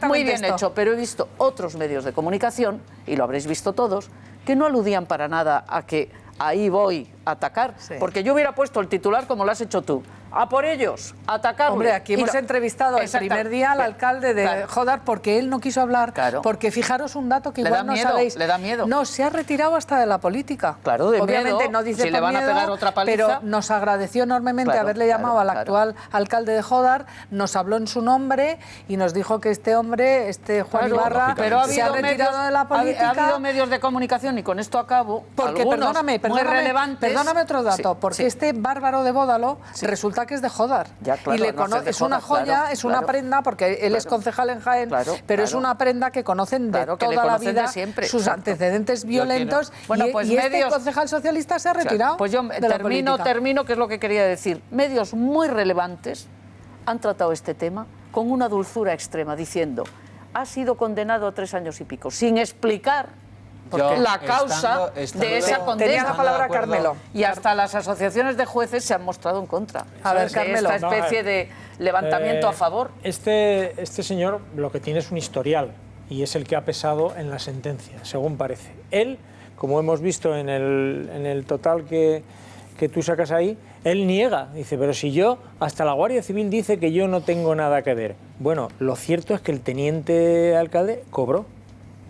muy bien hecho, pero he visto otros medios de comunicación, y lo habréis visto todos, que no aludían para nada a que ahí voy a atacar, porque yo hubiera puesto el titular como lo has hecho tú. A por ellos, atacarle. Hombre, aquí hemos entrevistado el primer día al alcalde de Jódar porque él no quiso hablar, porque fijaros un dato que igual no sabéis. Le da miedo. No, se ha retirado hasta de la política. Claro, de obviamente miedo, no dice si le van a pegar otra paliza. Pero nos agradeció enormemente haberle llamado al actual alcalde de Jódar, nos habló en su nombre y nos dijo que este hombre, Juan Ibarra, se ha retirado de la política. Ha habido medios de comunicación, y con esto acabo, porque perdóname otro dato, porque este bárbaro de Bódalo resulta que es de Jódar. Ya, claro, y le es una joya, es una prenda, porque él es concejal en Jaén, pero es una prenda que conocen de toda la vida, sus antecedentes violentos, y este concejal socialista se ha retirado. Pues yo termino, que es lo que quería decir. Medios muy relevantes han tratado este tema con una dulzura extrema, diciendo, ha sido condenado a 3 años y pico, sin explicar la causa de esa condena. Tenía la palabra Carmelo. Y hasta las asociaciones de jueces se han mostrado en contra. A ver, Carmelo. Esta especie de levantamiento a favor. Este señor lo que tiene es un historial, y es el que ha pesado en la sentencia, según parece. Él, como hemos visto en el total que tú sacas ahí, él niega. Dice, pero si yo, hasta la Guardia Civil dice que yo no tengo nada que ver. Bueno, lo cierto es que el teniente alcalde cobró.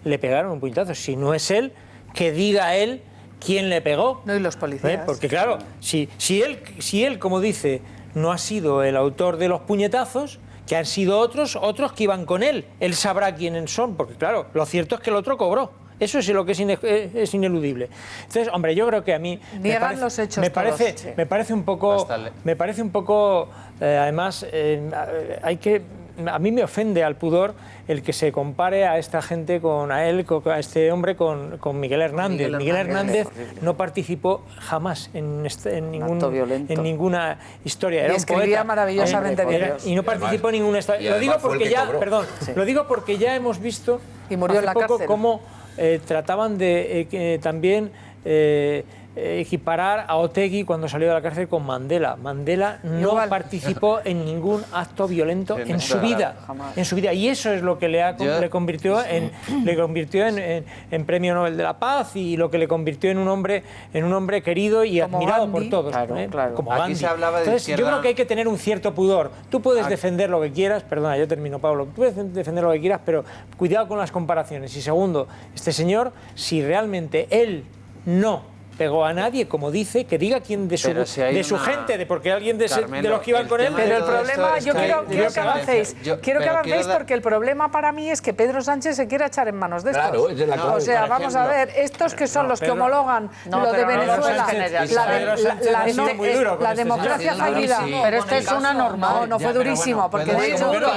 Le pegaron un puñetazo. Si no es él, que diga él quién le pegó. No, y los policías. Porque claro, si él, como dice, no ha sido el autor de los puñetazos, que han sido otros que iban con él. Él sabrá quiénes son, porque claro, lo cierto es que el otro cobró. Eso es lo que es ineludible. Entonces, hombre, yo creo que a mí niegan los hechos. Me parece un poco, además, a mí me ofende al pudor el que se compare a esta gente a este hombre con Miguel Hernández. Miguel Hernández no participó jamás en ninguna historia. Era y escribía maravillosamente bien. Y no participó en ninguna historia. Lo digo porque ya hemos visto y murió en la cárcel. Cómo trataban de también equiparar a Otegi cuando salió de la cárcel con Mandela. Mandela no participó en ningún acto violento en su vida, y eso es lo que le convirtió en Premio Nobel de la Paz, y lo que le convirtió en un hombre querido y como admirado Gandhi, por todos, como Aquí Gandhi. Se hablaba de Entonces, yo creo que hay que tener un cierto pudor. Tú puedes defender lo que quieras, perdona, yo termino, Pablo, tú puedes defender lo que quieras, pero cuidado con las comparaciones. Y segundo, este señor, si realmente él no pegó a nadie, como dice, que diga quién de su gente, porque alguien de los que iban con él. Pero el problema, yo quiero que avancéis. Quiero que avancéis porque el problema para mí es que Pedro Sánchez se quiere echar en manos de estos. O sea, vamos a ver, estos que son los que homologan lo de Venezuela, la democracia fallida. Pero este es una normal. No fue durísimo, porque de hecho pero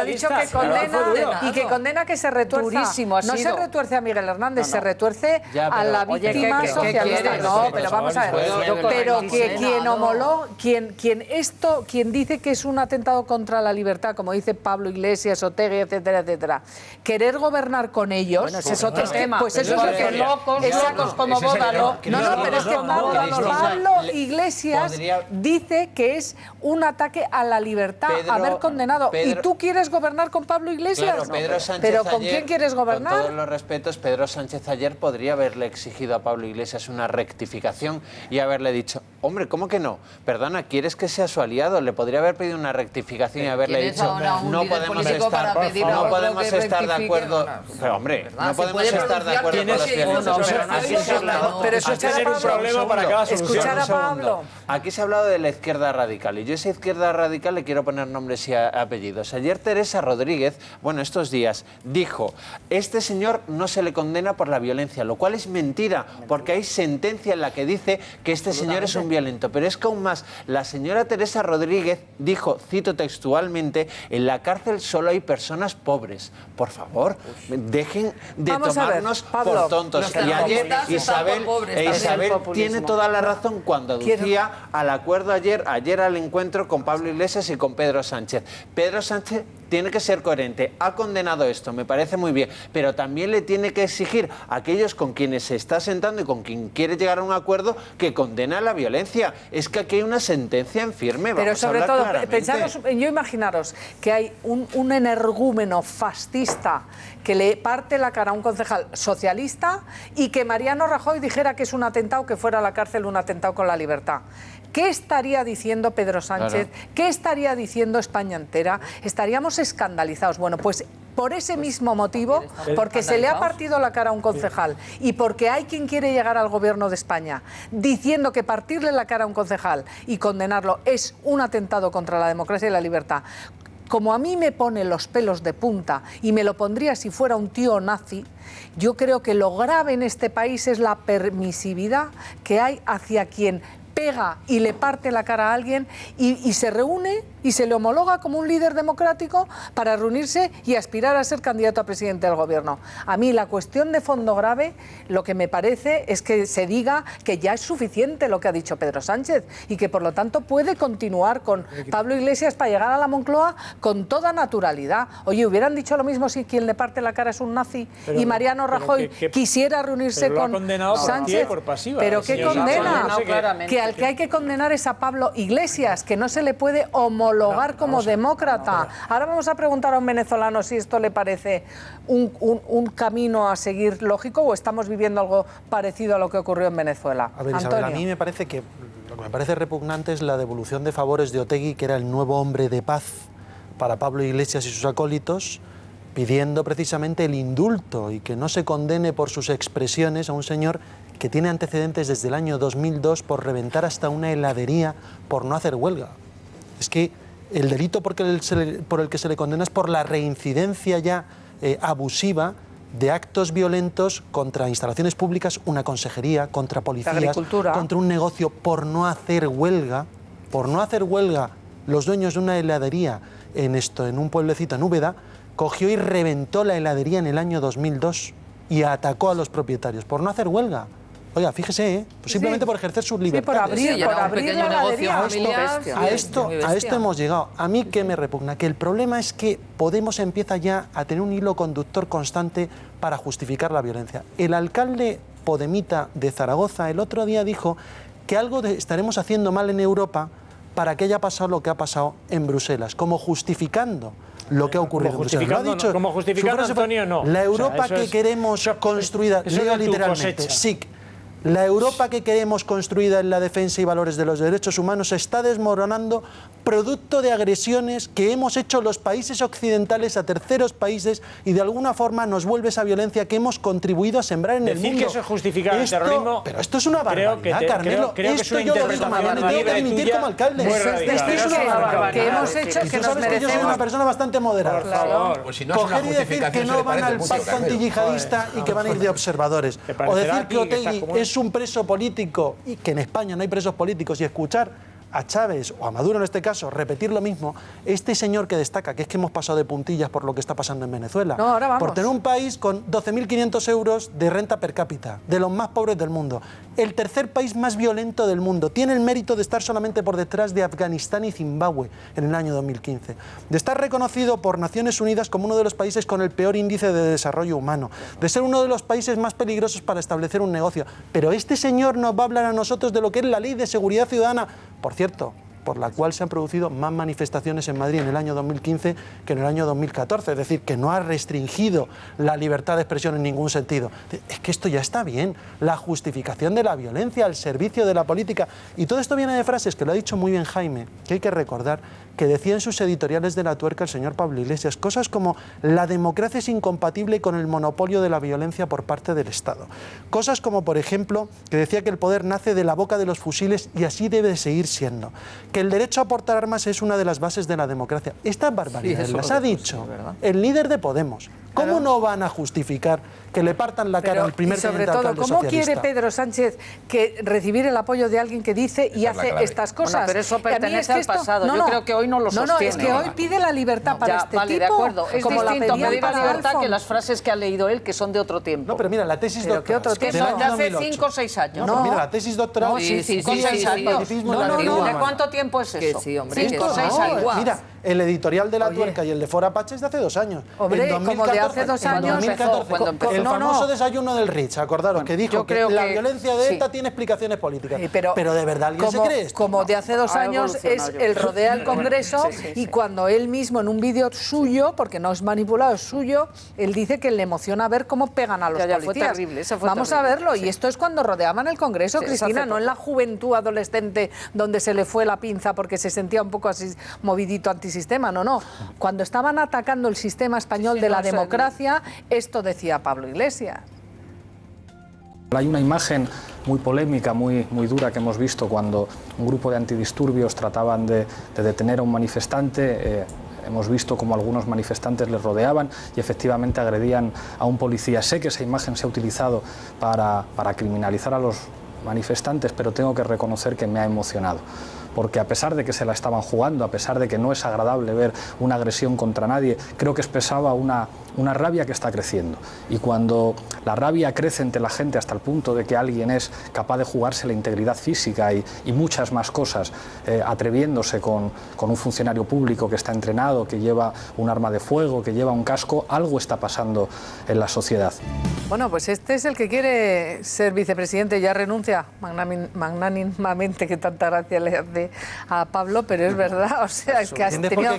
ha dicho que condena y que condena que se retuerza. No se retuerce a Miguel Hernández, se retuerce a la víctima socialista. No, pero vamos a ver. Pero que quien homologó, quien dice que es un atentado contra la libertad, como dice Pablo Iglesias, Otegi, etcétera, etcétera, querer gobernar con ellos, bueno, ese es otro tema. Pues eso es lo que locos como Bódalo. No, pero es que Pablo Iglesias dice que es un ataque a la libertad, haber condenado. ¿Y tú quieres gobernar con Pablo Iglesias? Claro, Pedro Sánchez pero ¿con quién quieres gobernar? Con todos los respetos, Pedro Sánchez ayer podría haberle exigido a Pablo Iglesias una rectificación y haberle dicho, hombre, ¿cómo que no? Perdona, ¿quieres que sea su aliado? Le podría haber pedido una rectificación y haberle dicho, no podemos estar de acuerdo. Pero hombre, no podemos estar de acuerdo con los violentos. Pero eso es un problema para cada solución. Escuchar a Pablo. Aquí se ha hablado de la izquierda radical y yo a esa izquierda radical le quiero poner nombres y apellidos. Ayer Teresa Rodríguez, bueno, estos días, dijo, este señor no se le condena por la violencia, lo cual es mentira, porque hay sentencia en la que dice que este señor es un violento. Pero es que aún más, la señora Teresa Rodríguez dijo, cito textualmente, en la cárcel solo hay personas pobres. Por favor, dejen de tomarnos por tontos. Y ayer Isabel tiene toda la razón cuando aducía al acuerdo ayer al encuentro con Pablo Iglesias y con Pedro Sánchez. Pedro Sánchez tiene que ser coherente, ha condenado esto, me parece muy bien, pero también le tiene que exigir a aquellos con quienes se está sentando y con quien quiere llegar a un acuerdo que condena la violencia. Es que aquí hay una sentencia en firme, pero sobre todo, pensaros, yo imaginaros que hay un energúmeno fascista que le parte la cara a un concejal socialista y que Mariano Rajoy dijera que es un atentado, que fuera a la cárcel un atentado con la libertad. ¿Qué estaría diciendo Pedro Sánchez? Claro. ¿Qué estaría diciendo España entera? Estaríamos escandalizados. Bueno, pues por ese mismo motivo, porque se le ha partido la cara a un concejal y porque hay quien quiere llegar al gobierno de España diciendo que partirle la cara a un concejal y condenarlo es un atentado contra la democracia y la libertad, como a mí me pone los pelos de punta y me lo pondría si fuera un tío nazi, yo creo que lo grave en este país es la permisividad que hay hacia quien pega y le parte la cara a alguien y se reúne y se le homologa como un líder democrático para reunirse y aspirar a ser candidato a presidente del gobierno. A mí la cuestión de fondo grave, lo que me parece es que se diga que ya es suficiente lo que ha dicho Pedro Sánchez y que por lo tanto puede continuar con Pablo Iglesias para llegar a la Moncloa con toda naturalidad. Oye, hubieran dicho lo mismo si quien le parte la cara es un nazi y Mariano Rajoy quisiera reunirse con Sánchez. Por pasiva, pero ¿qué condena? Que al que hay que condenar es a Pablo Iglesias, que no se le puede homologar como demócrata. Ahora vamos a preguntar a un venezolano si esto le parece un camino a seguir lógico o estamos viviendo algo parecido a lo que ocurrió en Venezuela. A ver, Isabel, a mí me parece que lo que me parece repugnante es la devolución de favores de Otegi, que era el nuevo hombre de paz para Pablo Iglesias y sus acólitos, pidiendo precisamente el indulto y que no se condene por sus expresiones a un señor que tiene antecedentes desde el año 2002 por reventar hasta una heladería por no hacer huelga. Es que el delito por el que se le condena es por la reincidencia ya abusiva de actos violentos contra instalaciones públicas, una consejería, contra policías, contra un negocio, por no hacer huelga. Por no hacer huelga, los dueños de una heladería en un pueblecito en Úbeda, cogió y reventó la heladería en el año 2002 y atacó a los propietarios por no hacer huelga. Oiga, fíjese, pues simplemente por ejercer sus libertades. Por abrir la heladería. A esto hemos llegado. A mí, ¿qué me repugna? Que el problema es que Podemos empieza ya a tener un hilo conductor constante para justificar la violencia. El alcalde podemita de Zaragoza el otro día dijo que algo estaremos haciendo mal en Europa para que haya pasado lo que ha pasado en Bruselas, como justificando lo que ha ocurrido en Bruselas. Como justificando, Antonio, no. La Europa que queremos construida, leo literalmente, SIC, la Europa que queremos construida en la defensa y valores de los derechos humanos se está desmoronando producto de agresiones que hemos hecho los países occidentales a terceros países y de alguna forma nos vuelve esa violencia que hemos contribuido a sembrar en el mundo. Decir que eso es justificar el terrorismo... Pero esto es una barbaridad, Carmelo. Creo que esto yo lo digo, me tengo que dimitir como alcalde. Esto es una barbaridad que hemos hecho, que nos merecemos. Yo soy una persona bastante moderada. Por favor. Pues si no es una justificación, que no van al pacto antiyihadista y que van a ir de observadores. O decir que Otegi es un preso político y que en España no hay presos políticos y escuchar a Chávez o a Maduro en este caso repetir lo mismo, este señor que destaca que es que hemos pasado de puntillas por lo que está pasando en Venezuela, por tener un país con 12.500 euros de renta per cápita, de los más pobres del mundo, el tercer país más violento del mundo, tiene el mérito de estar solamente por detrás de Afganistán y Zimbabue en el año 2015, de estar reconocido por Naciones Unidas como uno de los países con el peor índice de desarrollo humano, de ser uno de los países más peligrosos para establecer un negocio, pero este señor nos va a hablar a nosotros de lo que es la Ley de Seguridad Ciudadana. Por cierto, por la cual se han producido más manifestaciones en Madrid en el año 2015 que en el año 2014. Es decir, que no ha restringido la libertad de expresión en ningún sentido. Es que esto ya está bien. La justificación de la violencia al servicio de la política. Y todo esto viene de frases que lo ha dicho muy bien Jaime, que hay que recordar, que decía en sus editoriales de La Tuerca el señor Pablo Iglesias, cosas como la democracia es incompatible con el monopolio de la violencia por parte del Estado. Cosas como, por ejemplo, que decía que el poder nace de la boca de los fusiles y así debe de seguir siendo. Que el derecho a portar armas es una de las bases de la democracia. Estas barbaridades las ha dicho el líder de Podemos. ¿Cómo no van a justificar que le partan la cara al primer sobre todo, ¿cómo quiere Pedro Sánchez que recibir el apoyo de alguien que dice y hace estas cosas? Bueno, pero eso pertenece al pasado. Yo creo que hoy no lo sostiene. No, es que hoy pide la libertad para este tipo. De acuerdo. Es como distinto pedir la libertad Alfon. que las frases que ha leído él, que son de otro tiempo. No, pero mira, la tesis doctoral. Que son de hace 5 o 6 años. No, pero mira, la tesis doctoral. Sí, 5 o 6 años. ¿De cuánto tiempo es eso? 5 o 6 años. Mira, el editorial de La Tuerca y el de Fora Pache es de hace 2 años. Hombre, como de hace 2 años. El famoso desayuno del Ritz, acordaros, que dijo que la violencia de ETA tiene explicaciones políticas. Pero de verdad, ¿alguien se cree esto? Como de hace 2 años es el rodea al Congreso y cuando él mismo en un vídeo suyo, porque no es manipulado, es suyo, él dice que le emociona ver cómo pegan a los policías. Fue terrible, Vamos a verlo, y esto es cuando rodeaban el Congreso, Cristina, no en la juventud adolescente donde se le fue la pinza porque se sentía un poco así movidito antisistema, no. Cuando estaban atacando el sistema español de la democracia, esto decía Pablo Iglesias. Hay una imagen muy polémica, muy dura que hemos visto cuando un grupo de antidisturbios trataban de detener a un manifestante. Hemos visto cómo algunos manifestantes les rodeaban y efectivamente agredían a un policía. Sé que esa imagen se ha utilizado para criminalizar a los manifestantes, pero tengo que reconocer que me ha emocionado. Porque a pesar de que se la estaban jugando, a pesar de que no es agradable ver una agresión contra nadie, creo que expresaba una rabia que está creciendo. Y cuando la rabia crece entre la gente hasta el punto de que alguien es capaz de jugarse la integridad física y muchas más cosas, atreviéndose con un funcionario público que está entrenado, que lleva un arma de fuego, que lleva un casco, algo está pasando en la sociedad. Bueno, pues este es el que quiere ser vicepresidente, ya renuncia magnánimamente, que tanta gracia le hace a Pablo, pero es verdad, o sea, es que has tenido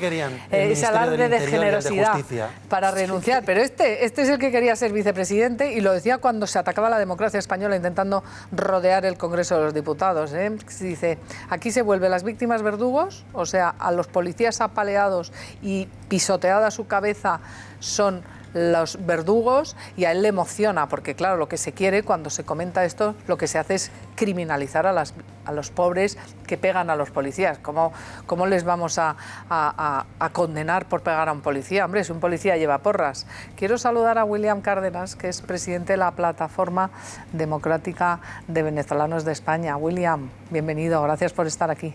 ese alarde de generosidad para renunciar, pero este es el que quería ser vicepresidente y lo decía cuando se atacaba la democracia española intentando rodear el Congreso de los Diputados. Dice, aquí se vuelven las víctimas verdugos, o sea, a los policías apaleados y pisoteada su cabeza son los verdugos, y a él le emociona porque claro, lo que se quiere cuando se comenta esto, lo que se hace es criminalizar a los pobres que pegan a los policías. ¿Cómo les vamos a condenar por pegar a un policía? Hombre, si un policía lleva porras. Quiero saludar a William Cárdenas, que es presidente de la Plataforma Democrática de Venezolanos de España. William, bienvenido, gracias por estar aquí.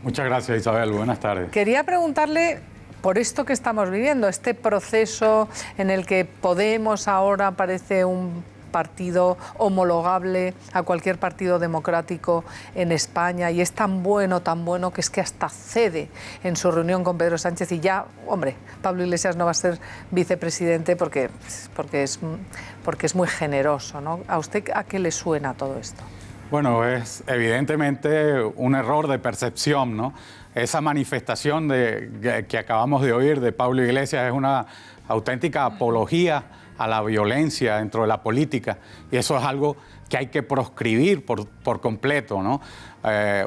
Muchas gracias, Isabel, buenas tardes. Quería preguntarle por esto que estamos viviendo, este proceso en el que Podemos ahora parece un partido homologable a cualquier partido democrático en España y es tan bueno que es que hasta cede en su reunión con Pedro Sánchez y ya, hombre, Pablo Iglesias no va a ser vicepresidente porque es muy generoso, ¿no? ¿A usted a qué le suena todo esto? Bueno, es evidentemente un error de percepción, ¿no? Esa manifestación que acabamos de oír de Pablo Iglesias es una auténtica apología a la violencia dentro de la política y eso es algo que hay que proscribir por completo, ¿no?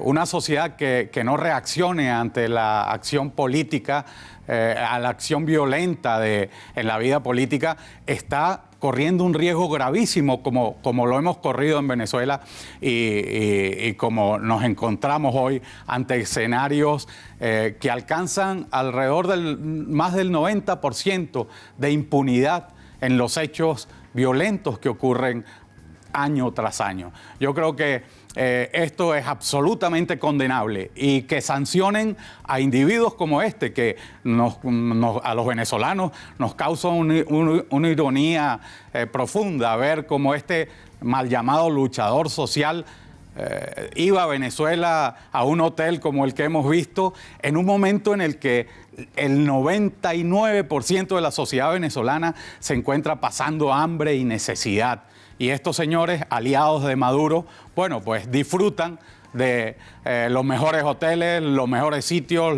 Una sociedad que no reaccione ante la acción política, a la acción violenta en la vida política, está corriendo un riesgo gravísimo como lo hemos corrido en Venezuela y como nos encontramos hoy ante escenarios que alcanzan alrededor del más del 90% de impunidad en los hechos violentos que ocurren año tras año. Yo creo que esto es absolutamente condenable y que sancionen a individuos como este que a los venezolanos nos causa una ironía profunda ver cómo este mal llamado luchador social iba a Venezuela a un hotel como el que hemos visto en un momento en el que el 99% de la sociedad venezolana se encuentra pasando hambre y necesidad. Y estos señores, aliados de Maduro, bueno, pues disfrutan de los mejores hoteles, los mejores sitios,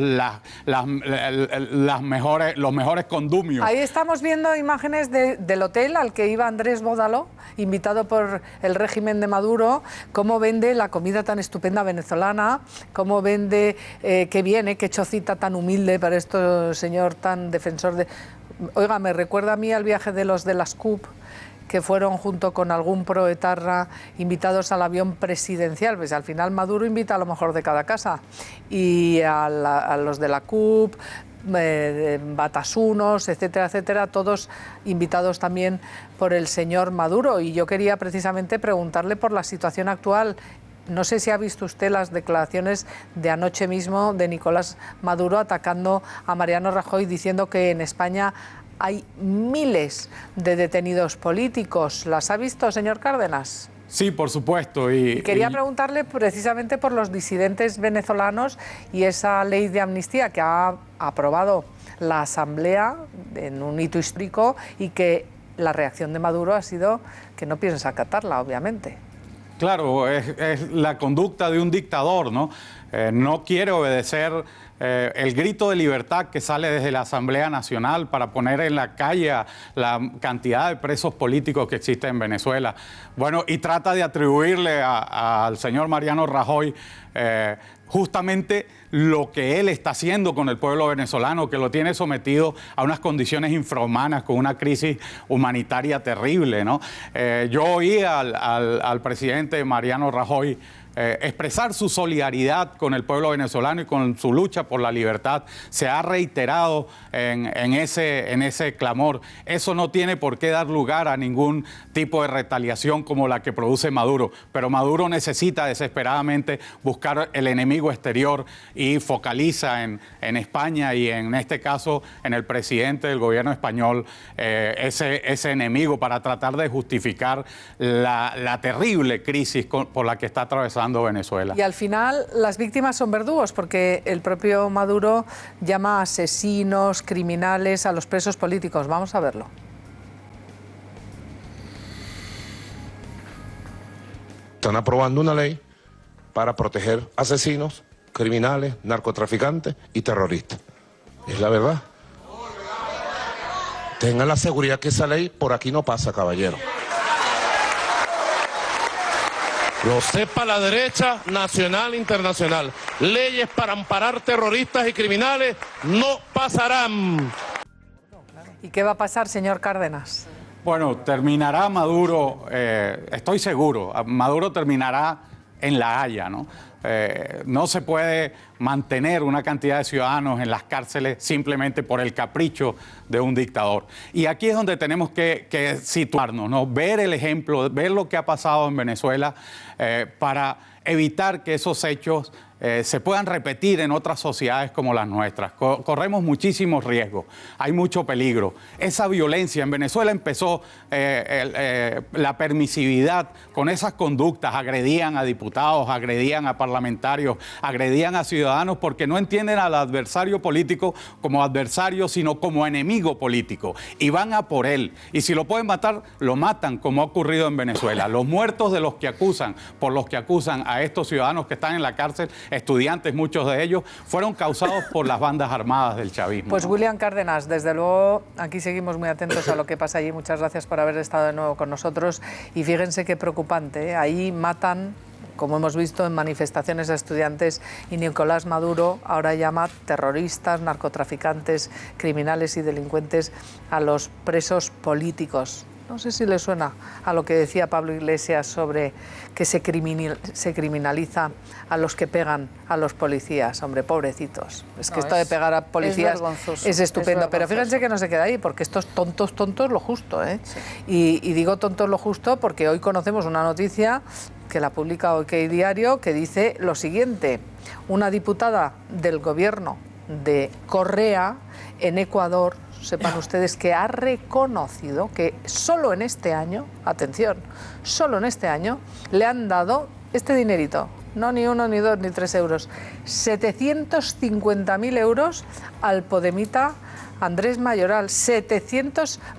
los mejores condumios. Ahí estamos viendo imágenes del hotel al que iba Andrés Bódalo, invitado por el régimen de Maduro, cómo vende la comida tan estupenda venezolana, cómo vende, qué chocita tan humilde para este señor tan defensor de... Oiga, me recuerda a mí al viaje de los de las CUP, que fueron junto con algún proetarra invitados al avión presidencial. Pues al final Maduro invita a lo mejor de cada casa. Y a los de la CUP, Batasunos, etcétera, etcétera, todos invitados también por el señor Maduro. Y yo quería precisamente preguntarle por la situación actual. No sé si ha visto usted las declaraciones de anoche mismo de Nicolás Maduro atacando a Mariano Rajoy, diciendo que en España hay miles de detenidos políticos. ¿Las ha visto, señor Cárdenas? Sí, por supuesto. Y quería preguntarle precisamente por los disidentes venezolanos y esa ley de amnistía que ha aprobado la Asamblea en un hito histórico y que la reacción de Maduro ha sido que no piensa acatarla, obviamente. Claro, es la conducta de un dictador, ¿no? No quiere obedecer el grito de libertad que sale desde la Asamblea Nacional para poner en la calle a la cantidad de presos políticos que existen en Venezuela. Bueno, y trata de atribuirle al señor Mariano Rajoy justamente lo que él está haciendo con el pueblo venezolano, que lo tiene sometido a unas condiciones infrahumanas, con una crisis humanitaria terrible, ¿no? Yo oí al presidente Mariano Rajoy expresar su solidaridad con el pueblo venezolano y con su lucha por la libertad. Se ha reiterado en ese clamor. Eso no tiene por qué dar lugar a ningún tipo de retaliación como la que produce Maduro, pero Maduro necesita desesperadamente buscar el enemigo exterior y focaliza en España y en este caso en el presidente del gobierno español ese enemigo para tratar de justificar la terrible crisis por la que está atravesando Venezuela. Y al final las víctimas son verdugos, porque el propio Maduro llama asesinos, criminales a los presos políticos. Vamos a verlo. Están aprobando una ley para proteger asesinos, criminales, narcotraficantes y terroristas. Es la verdad. Tengan la seguridad que esa ley por aquí no pasa, caballero. Lo sepa la derecha nacional e internacional. Leyes para amparar terroristas y criminales no pasarán. ¿Y qué va a pasar, señor Cárdenas? Bueno, terminará Maduro, estoy seguro, Maduro terminará en La Haya, ¿no? No se puede mantener una cantidad de ciudadanos en las cárceles simplemente por el capricho de un dictador. Y aquí es donde tenemos que situarnos, ¿no? Ver el ejemplo, ver lo que ha pasado en Venezuela para evitar que esos hechos se puedan repetir en otras sociedades como las nuestras. Corremos muchísimos riesgos, hay mucho peligro. Esa violencia en Venezuela empezó la permisividad con esas conductas, agredían a diputados, agredían a parlamentarios, agredían a ciudadanos porque no entienden al adversario político como adversario, sino como enemigo político. Y van a por él. Y si lo pueden matar, lo matan, como ha ocurrido en Venezuela. Los muertos de los que acusan, por los que acusan a estos ciudadanos que están en la cárcel, estudiantes, muchos de ellos, fueron causados por las bandas armadas del chavismo. Pues William Cárdenas, desde luego, aquí seguimos muy atentos a lo que pasa allí. Muchas gracias por haber estado de nuevo con nosotros. Y fíjense qué preocupante, ¿eh? Ahí matan, como hemos visto en manifestaciones de estudiantes, y Nicolás Maduro ahora llama terroristas, narcotraficantes, criminales y delincuentes a los presos políticos. No sé si le suena a lo que decía Pablo Iglesias sobre que se criminaliza a los que pegan a los policías. Hombre, pobrecitos. Es que esto de pegar a policías es estupendo. Pero fíjense que no se queda ahí, porque esto es tontos lo justo, ¿eh? Sí. Y digo tontos lo justo porque hoy conocemos una noticia que la publica OK Diario que dice lo siguiente. Una diputada del gobierno de Correa en Ecuador, sepan ustedes que ha reconocido que solo en este año, atención, solo en este año le han dado este dinerito, no ni 1, ni 2, ni 3 euros, 750.000 euros al podemita Andrés Mayoral,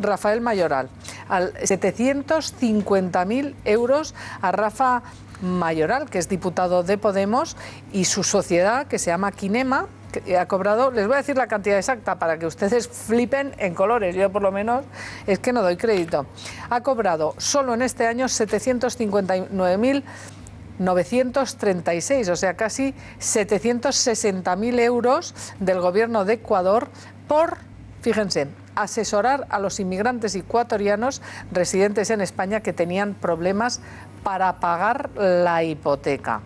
Rafael Mayoral, 750.000 euros a Rafa Mayoral, que es diputado de Podemos, y su sociedad, que se llama Kinema, que ha cobrado, les voy a decir la cantidad exacta para que ustedes flipen en colores, yo por lo menos es que no doy crédito. Ha cobrado solo en este año 759.936, o sea, casi 760.000 euros del gobierno de Ecuador por, fíjense, asesorar a los inmigrantes ecuatorianos residentes en España que tenían problemas para pagar la hipoteca.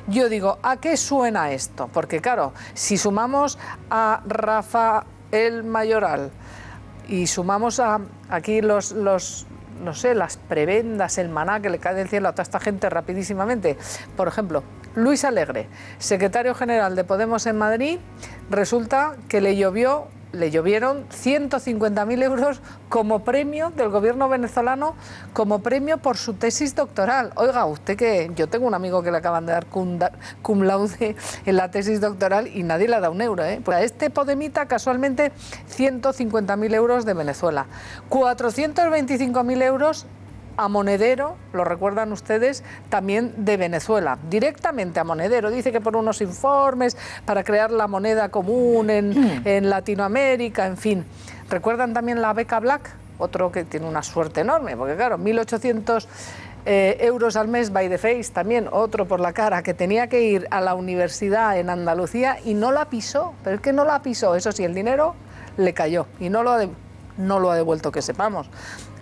Yo digo, ¿a qué suena esto? Porque claro, si sumamos a Rafael Mayoral y sumamos a aquí no sé, las prebendas, el maná que le cae del cielo a toda esta gente rapidísimamente. Por ejemplo, Luis Alegre, secretario general de Podemos en Madrid, resulta que le llovieron 150.000 euros como premio del gobierno venezolano, como premio por su tesis doctoral. Oiga, usted que yo tengo un amigo que le acaban de dar cum laude en la tesis doctoral y nadie le ha dado un euro, ¿eh? Pues a este podemita casualmente 150.000 euros de Venezuela, 425.000 euros a Monedero, lo recuerdan ustedes, también de Venezuela, directamente a Monedero. Dice que por unos informes para crear la moneda común en Latinoamérica, en fin. ¿Recuerdan también la beca Black? Otro que tiene una suerte enorme, porque claro, 1.800 euros al mes by the face, también otro por la cara, que tenía que ir a la universidad en Andalucía y no la pisó, pero es que no la pisó, eso sí, el dinero le cayó y no lo ha devuelto, que sepamos.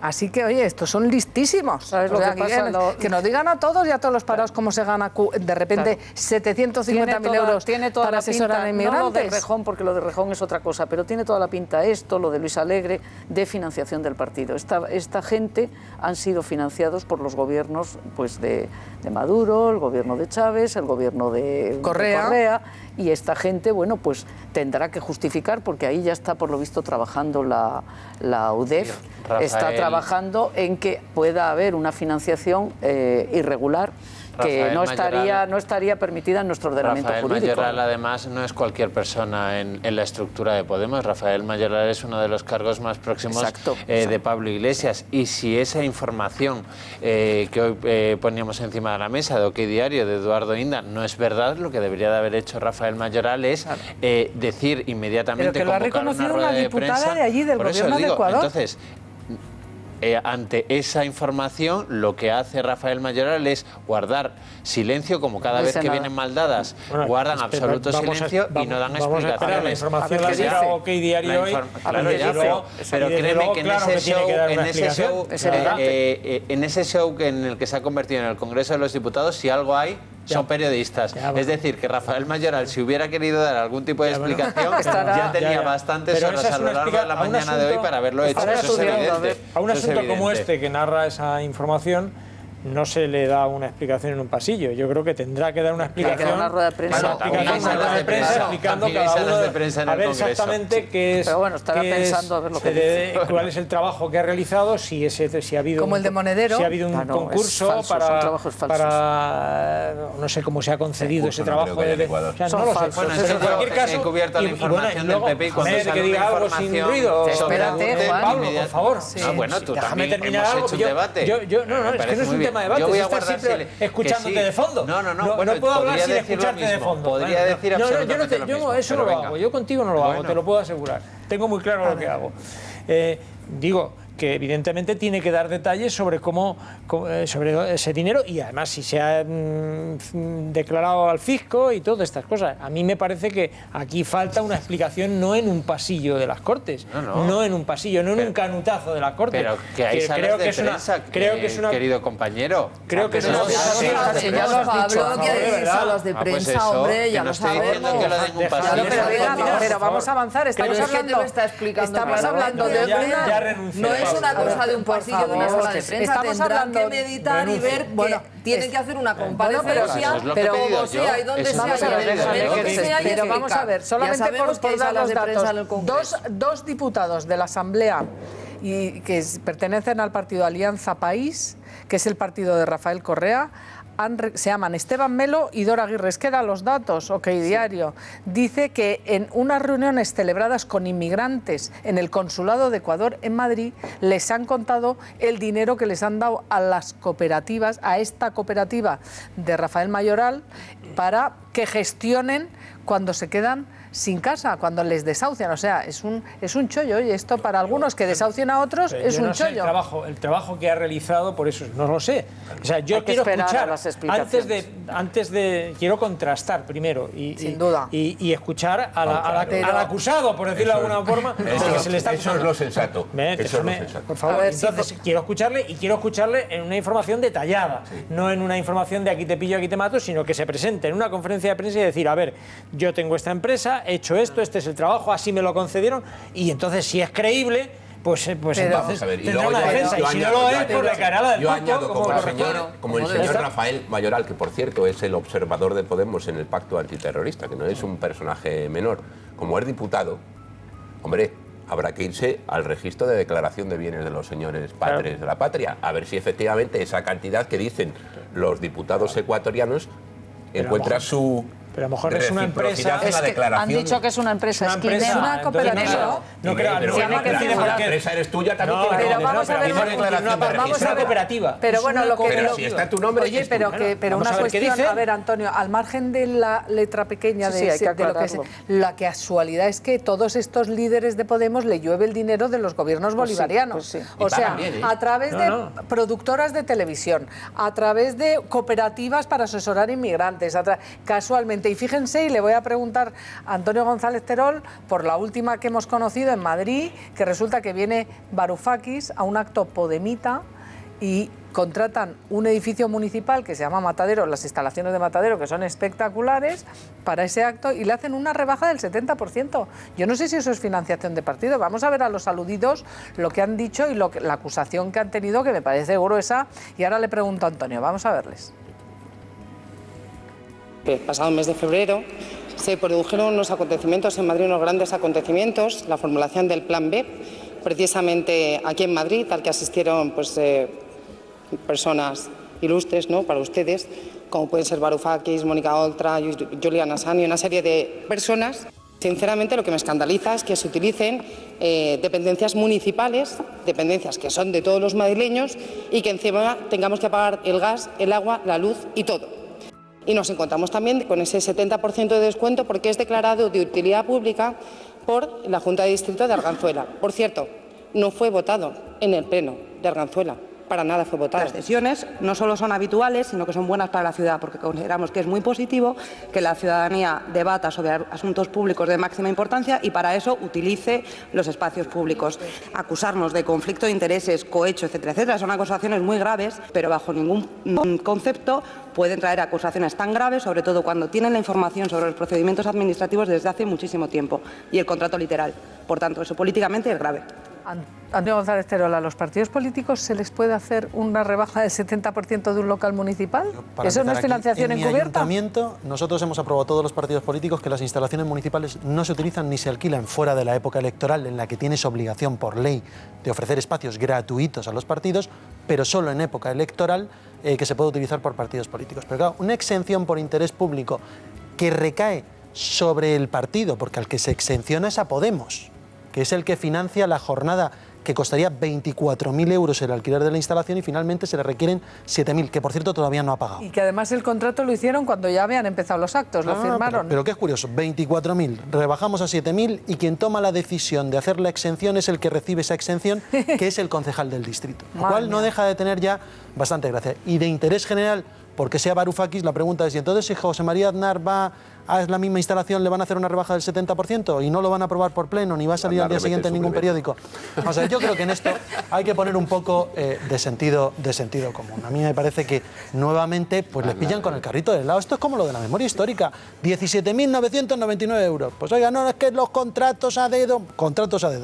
Así que, oye, estos son listísimos. ¿Sabes lo que pasa? Que nos digan a todos y a todos los parados cómo se gana de repente 750.000 euros para asesorar a inmigrantes. No lo de Rejón, porque lo de Rejón es otra cosa, pero tiene toda la pinta esto, lo de Luis Alegre, de financiación del partido. Esta gente han sido financiados por los gobiernos pues de Maduro, el gobierno de Chávez, el gobierno de Correa, y esta gente, bueno, pues tendrá que justificar, porque ahí ya está por lo visto trabajando la UDEF, está trabajando en que pueda haber una financiación irregular que no estaría permitida en nuestro ordenamiento jurídico. Rafael Mayoral, además, no es cualquier persona en la estructura de Podemos. Rafael Mayoral es uno de los cargos más próximos de Pablo Iglesias. Y si esa información que hoy poníamos encima de la mesa de OK Diario, de Eduardo Inda, no es verdad, lo que debería de haber hecho Rafael Mayoral es decir inmediatamente, pero que lo ha reconocido una diputada de allí, del gobierno de Ecuador. Entonces, ante esa información, lo que hace Rafael Mayoral es guardar silencio, como cada vez que vienen mal dadas, guardan absoluto silencio y no dan explicaciones. La información la será OK Diario hoy. Pero créeme que en ese show en el que se ha convertido en el Congreso de los Diputados, si algo hay, son periodistas. Es decir, que Rafael Mayoral, si hubiera querido dar algún tipo de explicación, ya tenía bastantes horas a lo largo de la mañana de hoy para haberlo hecho. Eso es evidente. A un asunto como este, que narra esa información, no se le da una explicación en un pasillo. Yo creo que tendrá que dar una explicación. Una rueda de prensa. Explicando cada uno a ver exactamente qué es. Pero bueno, estará pensando a ver lo que dice. Cuál es el trabajo que ha realizado, si ha habido como el de Monedero, si ha habido un concurso para no sé cómo se ha concedido ese trabajo de Ecuador. No lo sé. Bueno, en cualquier caso, he cubierto la información del PP y cuando se que diga algo sin ruido. Espérate, Pablo, por favor. Bueno, tú también hemos hecho un debate. No, es que no es un tema de debate. Yo voy a guardar siempre escuchándote de fondo. No puedo hablar sin escucharte de fondo. Podría decir absolutamente lo mismo. Yo eso no lo hago. Yo contigo no lo hago, te lo puedo asegurar. Tengo muy claro lo que hago. Digo que evidentemente tiene que dar detalles sobre sobre ese dinero y además si se ha declarado al fisco y todas estas cosas. A mí me parece que aquí falta una explicación, no en un pasillo de las Cortes, no en un pasillo, no en un canutazo de las Cortes. Pero que hay salas de prensa, querido compañero. Creo que es una ya lo has dicho. Pablo, que hay salas de prensa, hombre, ya lo sabemos. Pero vamos a avanzar, estamos hablando de una... es una cosa de un pasillo de una sala de prensa. Tendrán que meditar y ver que tienen que hacer una comparecencia, pero como sea y donde sea, pero vamos a ver, solamente por dar los datos, dos diputados de la Asamblea y que pertenecen al partido Alianza País, que es el partido de Rafael Correa, se llaman Esteban Melo y Dora Aguirre. Quedan los datos, OK Diario. Dice que en unas reuniones celebradas con inmigrantes en el Consulado de Ecuador en Madrid, les han contado el dinero que les han dado a las cooperativas, a esta cooperativa de Rafael Mayoral, para que gestionen cuando se quedan sin casa, cuando les desahucian. O sea, es un chollo. Y esto para algunos que desahucien a otros es un chollo. El trabajo que ha realizado, por eso no lo sé. O sea, yo quiero escuchar antes de quiero contrastar primero sin duda y escuchar al acusado, por decirlo de alguna forma. Eso es lo sensato. Por favor, entonces quiero escucharle en una información detallada, no en una información de aquí te pillo, aquí te mato, sino que se presente en una conferencia de prensa y decir, a ver, yo tengo esta empresa, he hecho esto, este es el trabajo, así me lo concedieron, y entonces si es creíble, pues entonces tendrá una defensa, y si no lo es, pues le caerá la del pacto. Yo añado como el señor Rafael Mayoral, que por cierto es el observador de Podemos en el pacto antiterrorista, que no es un personaje menor, como es diputado, hombre, habrá que irse al registro de declaración de bienes de los señores padres de la patria, a ver si efectivamente esa cantidad que dicen los diputados ecuatorianos encuentra su... Pero a lo mejor es una empresa. Han dicho que es una empresa. Es una cooperativa. No creo que la empresa eres tuya también. Pero vamos a ver. Vamos a cooperativa. Pero bueno, pero si está tu nombre. Oye, pero una cuestión. A ver, Antonio, al margen de la letra pequeña de lo que es, la casualidad es que todos estos líderes de Podemos le llueve el dinero de los gobiernos bolivarianos. O sea, a través de productoras de televisión, a través de cooperativas para asesorar inmigrantes, casualmente. Y fíjense, y le voy a preguntar a Antonio González Terol por la última que hemos conocido en Madrid, que resulta que viene Varoufakis a un acto podemita y contratan un edificio municipal que se llama Matadero, las instalaciones de Matadero, que son espectaculares, para ese acto, y le hacen una rebaja del 70%. Yo no sé si eso es financiación de partido. Vamos a ver a los aludidos lo que han dicho y la acusación que han tenido, que me parece gruesa, y ahora le pregunto a Antonio. Vamos a verles. El pasado mes de febrero se produjeron unos acontecimientos en Madrid, unos grandes acontecimientos, la formulación del Plan B, precisamente aquí en Madrid, al que asistieron personas ilustres, ¿no?, para ustedes, como pueden ser Varoufakis, Mónica Oltra, Julian Assange, una serie de personas. Sinceramente, lo que me escandaliza es que se utilicen dependencias municipales, dependencias que son de todos los madrileños, y que encima tengamos que pagar el gas, el agua, la luz y todo. Y nos encontramos también con ese 70% de descuento porque es declarado de utilidad pública por la Junta de Distrito de Arganzuela. Por cierto, no fue votado en el Pleno de Arganzuela. Para nada fue votado. Las decisiones no solo son habituales, sino que son buenas para la ciudad, porque consideramos que es muy positivo que la ciudadanía debata sobre asuntos públicos de máxima importancia y para eso utilice los espacios públicos. Acusarnos de conflicto de intereses, cohecho, etcétera, etcétera, son acusaciones muy graves, pero bajo ningún concepto pueden traer acusaciones tan graves, sobre todo cuando tienen la información sobre los procedimientos administrativos desde hace muchísimo tiempo y el contrato literal. Por tanto, eso políticamente es grave. Antonio González Terol, ¿a los partidos políticos se les puede hacer una rebaja del 70% de un local municipal? ¿Eso no es financiación encubierta? En mi ayuntamiento, nosotros hemos aprobado todos los partidos políticos que las instalaciones municipales no se utilizan ni se alquilan fuera de la época electoral, en la que tienes obligación por ley de ofrecer espacios gratuitos a los partidos, pero solo en época electoral que se puede utilizar por partidos políticos. Pero claro, una exención por interés público que recae sobre el partido, porque al que se exenciona es a Podemos, que es el que financia la jornada que costaría 24.000 euros el alquiler de la instalación y finalmente se le requieren 7.000, que por cierto todavía no ha pagado. Y que además el contrato lo hicieron cuando ya habían empezado los actos, lo firmaron. Pero qué es curioso, 24.000, rebajamos a 7.000 y quien toma la decisión de hacer la exención es el que recibe esa exención, que es el concejal del distrito. Lo cual no deja de tener ya bastante gracia. Y de interés general, porque sea Varoufakis, la pregunta es, ¿y entonces si José María Aznar va a la misma instalación le van a hacer una rebaja del 70% y no lo van a aprobar por pleno ni va a salir al día siguiente en ningún periódico? O sea, yo creo que en esto hay que poner un poco de sentido común. A mí me parece que nuevamente pues les pillan con el carrito del helado. Esto es como lo de la memoria histórica. 17.999 euros. Pues oiga, no, es que los contratos a dedo,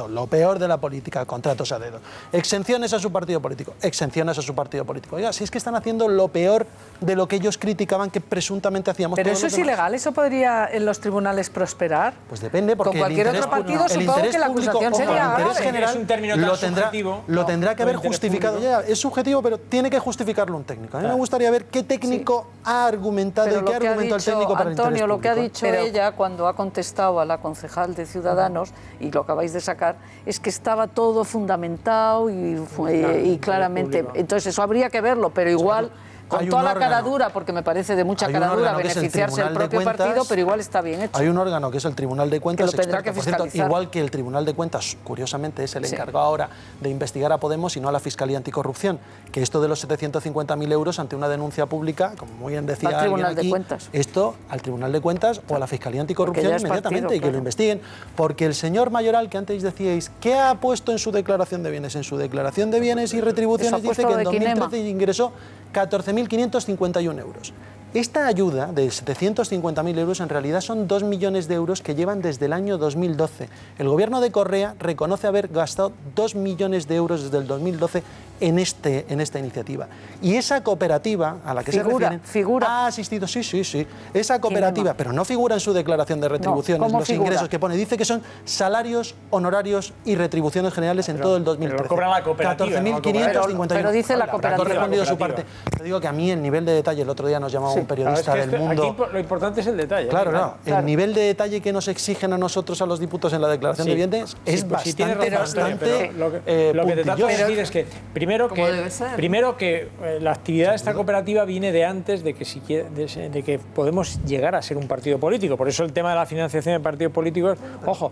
lo peor de la política, contratos a dedo. Exenciones a su partido político, exenciones a su partido político. Oiga, si es que están haciendo lo peor de lo que ellos criticaban que presuntamente hacíamos. Pero eso es ilegal, eso puede podría en los tribunales prosperar? Pues depende, porque con cualquier otro partido supongo que la acusación sería el interés grave. general Es un término tan subjetivo. lo tendrá que haber interés justificado. público. Ya, es subjetivo, pero tiene que justificarlo un técnico. A mí me gustaría ver qué técnico ha argumentado Pero y qué lo que ha argumentó el dicho técnico para el interés Antonio, lo que ha público. dicho ella cuando ha contestado a la concejal de Ciudadanos, y lo acabáis de sacar, es que estaba todo fundamentado y claramente. Entonces eso habría que verlo, pero igual, con toda la cara dura, porque me parece de mucha cara dura beneficiarse el propio partido, pero igual está bien hecho. Hay un órgano que es el Tribunal de Cuentas, que lo tendrá experto, que por cierto, fiscalizar. igual que el Tribunal de Cuentas, curiosamente, es el encargado ahora de investigar a Podemos y no a la Fiscalía Anticorrupción, que esto de los 750.000 euros ante una denuncia pública, como muy bien decía Al Tribunal alguien aquí, de Cuentas. esto al Tribunal de Cuentas o a la Fiscalía Anticorrupción Porque ya es inmediatamente partido, y que lo investiguen, porque el señor Mayoral, que antes decíais, ¿qué ha puesto en su declaración de bienes? En su declaración de bienes y retribuciones dice que en 2013 ingresó 14.551 euros. Esta ayuda de 750.000 euros en realidad son 2 millones de euros que llevan desde el año 2012. El gobierno de Correa reconoce haber gastado 2 millones de euros desde el 2012 en esta iniciativa. Y esa cooperativa a la que se refieren ha asistido, sí, esa cooperativa, pero no figura en su declaración de retribuciones, los ingresos que pone. Dice que son salarios, honorarios y retribuciones generales en todo el 2013. Pero cobra la cooperativa. 14.551. Pero dice la cooperativa. Ha respondido su parte. Te digo que a mí el nivel de detalle, el otro día nos llamaba un periodista Claro, es que del Mundo. Aquí lo importante es el detalle. Claro. El nivel de detalle que nos exigen a nosotros, a los diputados en la declaración de bienes, es bastante Lo que te trato de decir es que primero que la actividad de esta cooperativa viene de antes de que Podemos llegar a ser un partido político. Por eso el tema de la financiación de partidos políticos, ojo.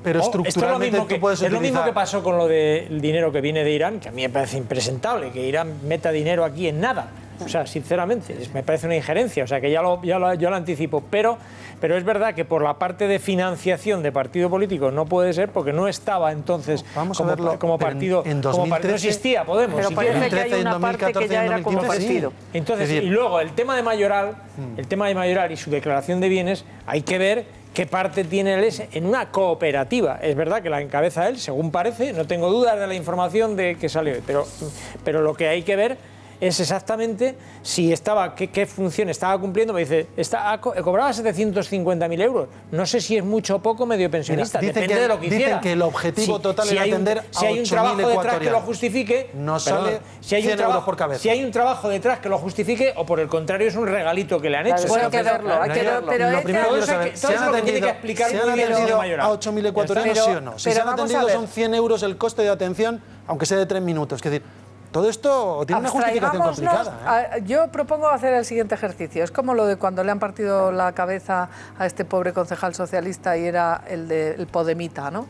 Pero estructuralmente esto es lo mismo que pasó con lo del dinero que viene de Irán, que a mí me parece impresentable que Irán meta dinero aquí en nada. O sea, sinceramente, me parece una injerencia, o sea, que yo lo anticipo, pero es verdad que por la parte de financiación de partido político no puede ser, porque no estaba entonces como partido, en 2013, no existía Podemos. Pero parece que hay una parte que ya era como partido. Entonces, y luego el tema de Mayoral y su declaración de bienes, hay que ver qué parte tiene él en una cooperativa. Es verdad que la encabeza él, según parece, no tengo dudas de la información de que salió, pero lo que hay que ver es exactamente si qué función estaba cumpliendo. Me dice, cobraba 750.000 euros. No sé si es mucho o poco medio pensionista. Depende de lo que hiciera. Dicen que el objetivo total era atender a 8.000 si hay un trabajo detrás que lo justifique, no sale 100 euros por cabeza. Si hay un trabajo detrás que lo justifique, o por el contrario es un regalito que le han hecho. Hay que verlo. Pero lo primero quiero saber, ¿se han atendido a 8.000 ecuatorianos, sí o no? Si se han atendido son 100 euros el coste de atención, aunque sea de 3 minutos. Es decir, todo esto tiene una justificación complicada. Yo propongo hacer el siguiente ejercicio. Es como lo de cuando le han partido la cabeza a este pobre concejal socialista y era el Podemita, ¿no?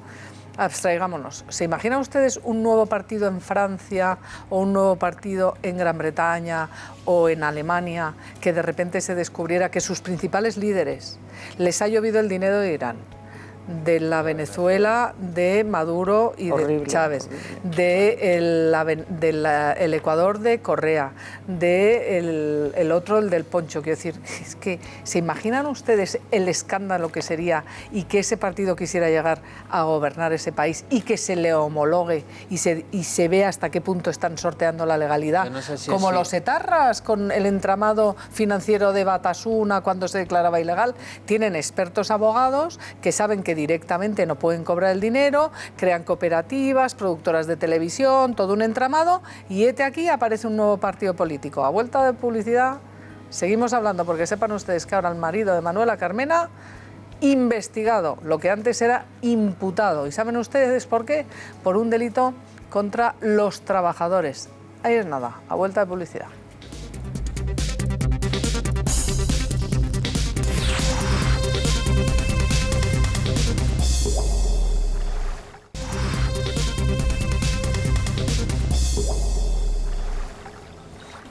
Abstraigámonos. ¿Se imaginan ustedes un nuevo partido en Francia o un nuevo partido en Gran Bretaña o en Alemania que de repente se descubriera que sus principales líderes les ha llovido el dinero de Irán, de la Venezuela de Maduro y de Chávez, del Ecuador de Correa, el otro, el del Poncho? Quiero decir, es que ¿se imaginan ustedes el escándalo que sería y que ese partido quisiera llegar a gobernar ese país y que se le homologue y se vea hasta qué punto están sorteando la legalidad? No sé si como los etarras con el entramado financiero de Batasuna cuando se declaraba ilegal. Tienen expertos abogados que saben que directamente no pueden cobrar el dinero, crean cooperativas, productoras de televisión, todo un entramado, y aquí aparece un nuevo partido político. A vuelta de publicidad, seguimos hablando, porque sepan ustedes que ahora el marido de Manuela Carmena, investigado, lo que antes era imputado. ¿Y saben ustedes por qué? Por un delito contra los trabajadores. Ahí es nada, a vuelta de publicidad.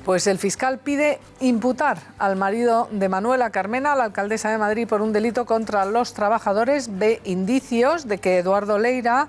Pues el fiscal pide imputar al marido de Manuela Carmena, la alcaldesa de Madrid, por un delito contra los trabajadores. Ve indicios de que Eduardo Leira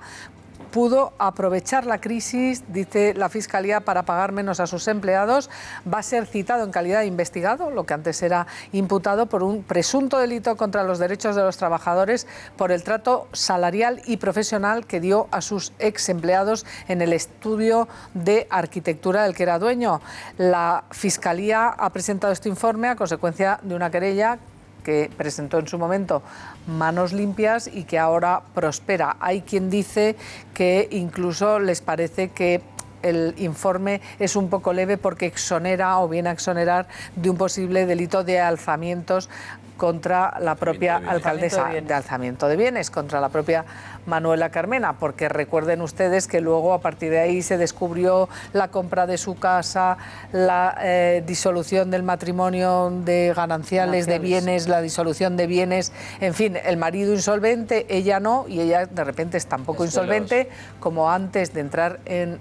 pudo aprovechar la crisis, dice la Fiscalía, para pagar menos a sus empleados. Va a ser citado en calidad de investigado, lo que antes era imputado, por un presunto delito contra los derechos de los trabajadores por el trato salarial y profesional que dio a sus ex empleados en el estudio de arquitectura del que era dueño. La Fiscalía ha presentado este informe a consecuencia de una querella que presentó en su momento Manos Limpias y que ahora prospera. Hay quien dice que incluso les parece que el informe es un poco leve porque exonera o viene a exonerar de un posible delito de alzamientos contra la propia alcaldesa, de alzamiento de bienes, contra la propia Manuela Carmena, porque recuerden ustedes que luego a partir de ahí se descubrió la compra de su casa, la disolución del matrimonio de gananciales de bienes, la disolución de bienes, en fin, el marido insolvente, ella no, y ella de repente es tampoco insolvente, como antes de entrar en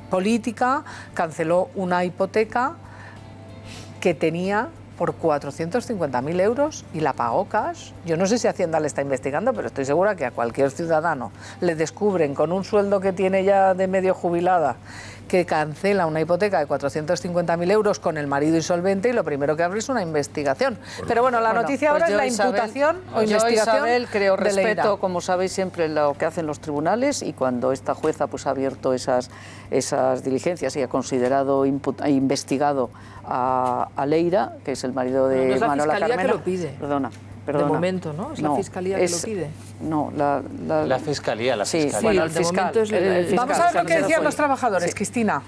política canceló una hipoteca que tenía por 450.000 euros y la pagó cash. Yo no sé si Hacienda le está investigando, pero estoy segura que a cualquier ciudadano le descubren con un sueldo que tiene ya de medio jubilada que cancela una hipoteca de 450.000 euros con el marido insolvente y lo primero que abre es una investigación. Pero bueno, la noticia ahora es la imputación o investigación. Isabel, creo, de Leira. respeto, como sabéis, siempre lo que hacen los tribunales, y cuando esta jueza pues ha abierto esas diligencias y ha considerado investigado a Leira, que es el marido de no es la Manuela Fiscalía Carmena. que lo pide. Perdona. De momento, ¿no? Es la Fiscalía que lo pide. No, la Fiscalía. Sí, bueno, el fiscal. Vamos a ver lo que decían los trabajadores, Cristina.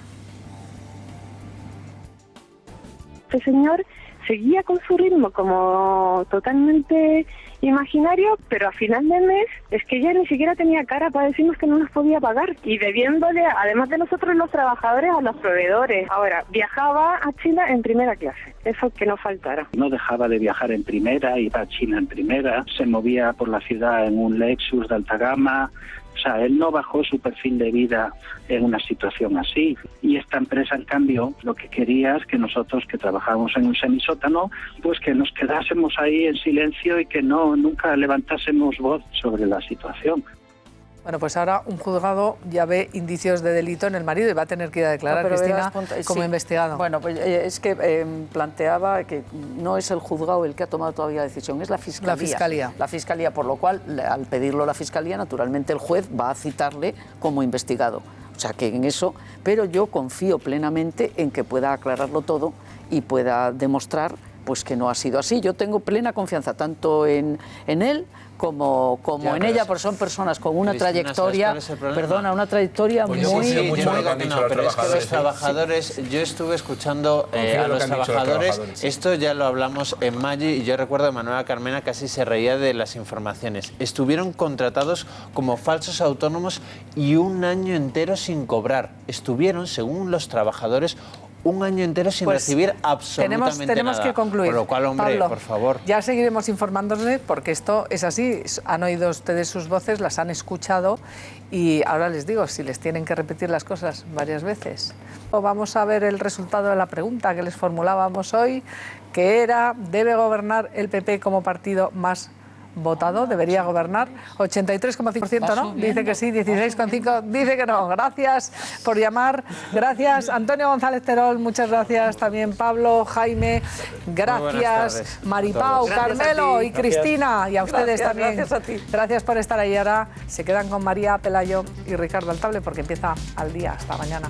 Este señor seguía con su ritmo como totalmente imaginario, pero a final de mes es que ya ni siquiera tenía cara para decirnos que no nos podía pagar, y debiéndole, además de nosotros los trabajadores, a los proveedores. Ahora, viajaba a China en primera clase, eso que no faltara. No dejaba de viajar en primera, iba a China en primera, se movía por la ciudad en un Lexus de alta gama. O sea, él no bajó su perfil de vida en una situación así. Y esta empresa, en cambio, lo que quería es que nosotros, que trabajábamos en un semisótano, pues que nos quedásemos ahí en silencio y que nunca levantásemos voz sobre la situación. Bueno, pues ahora un juzgado ya ve indicios de delito en el marido y va a tener que ir a declarar, Cristina, como investigado. Bueno, pues es que planteaba que no es el juzgado el que ha tomado todavía la decisión, es la Fiscalía. La Fiscalía. La Fiscalía, por lo cual, al pedirlo la Fiscalía, naturalmente el juez va a citarle como investigado. O sea, que en eso, pero yo confío plenamente en que pueda aclararlo todo y pueda demostrar pues que no ha sido así. Yo tengo plena confianza tanto en él como en ella, porque son personas con una trayectoria, una trayectoria pues muy... pero es que los trabajadores, yo estuve escuchando a los trabajadores, esto ya lo hablamos en mayo, y yo recuerdo que Manuela Carmena casi se reía de las informaciones. Estuvieron contratados como falsos autónomos y un año entero sin cobrar. Estuvieron, según los trabajadores, un año entero sin recibir absolutamente nada. Tenemos que concluir. Por lo cual, hombre, Pablo, por favor. Ya seguiremos informándoles porque esto es así. Han oído ustedes sus voces, las han escuchado y ahora les digo, si les tienen que repetir las cosas varias veces. Vamos a ver el resultado de la pregunta que les formulábamos hoy, que era, ¿debe gobernar el PP como partido más votado? ¿Debería gobernar? 83,5%, ¿no? Dice que sí, 16,5% dice que no. Gracias por llamar. Gracias, Antonio González Terol, muchas gracias. También Pablo, Jaime, gracias. Maripau, Carmelo y Cristina. Y a ustedes también. Gracias a ti. Gracias por estar ahí. Ahora se quedan con María Pelayo y Ricardo Altable porque empieza Al Día. Hasta mañana.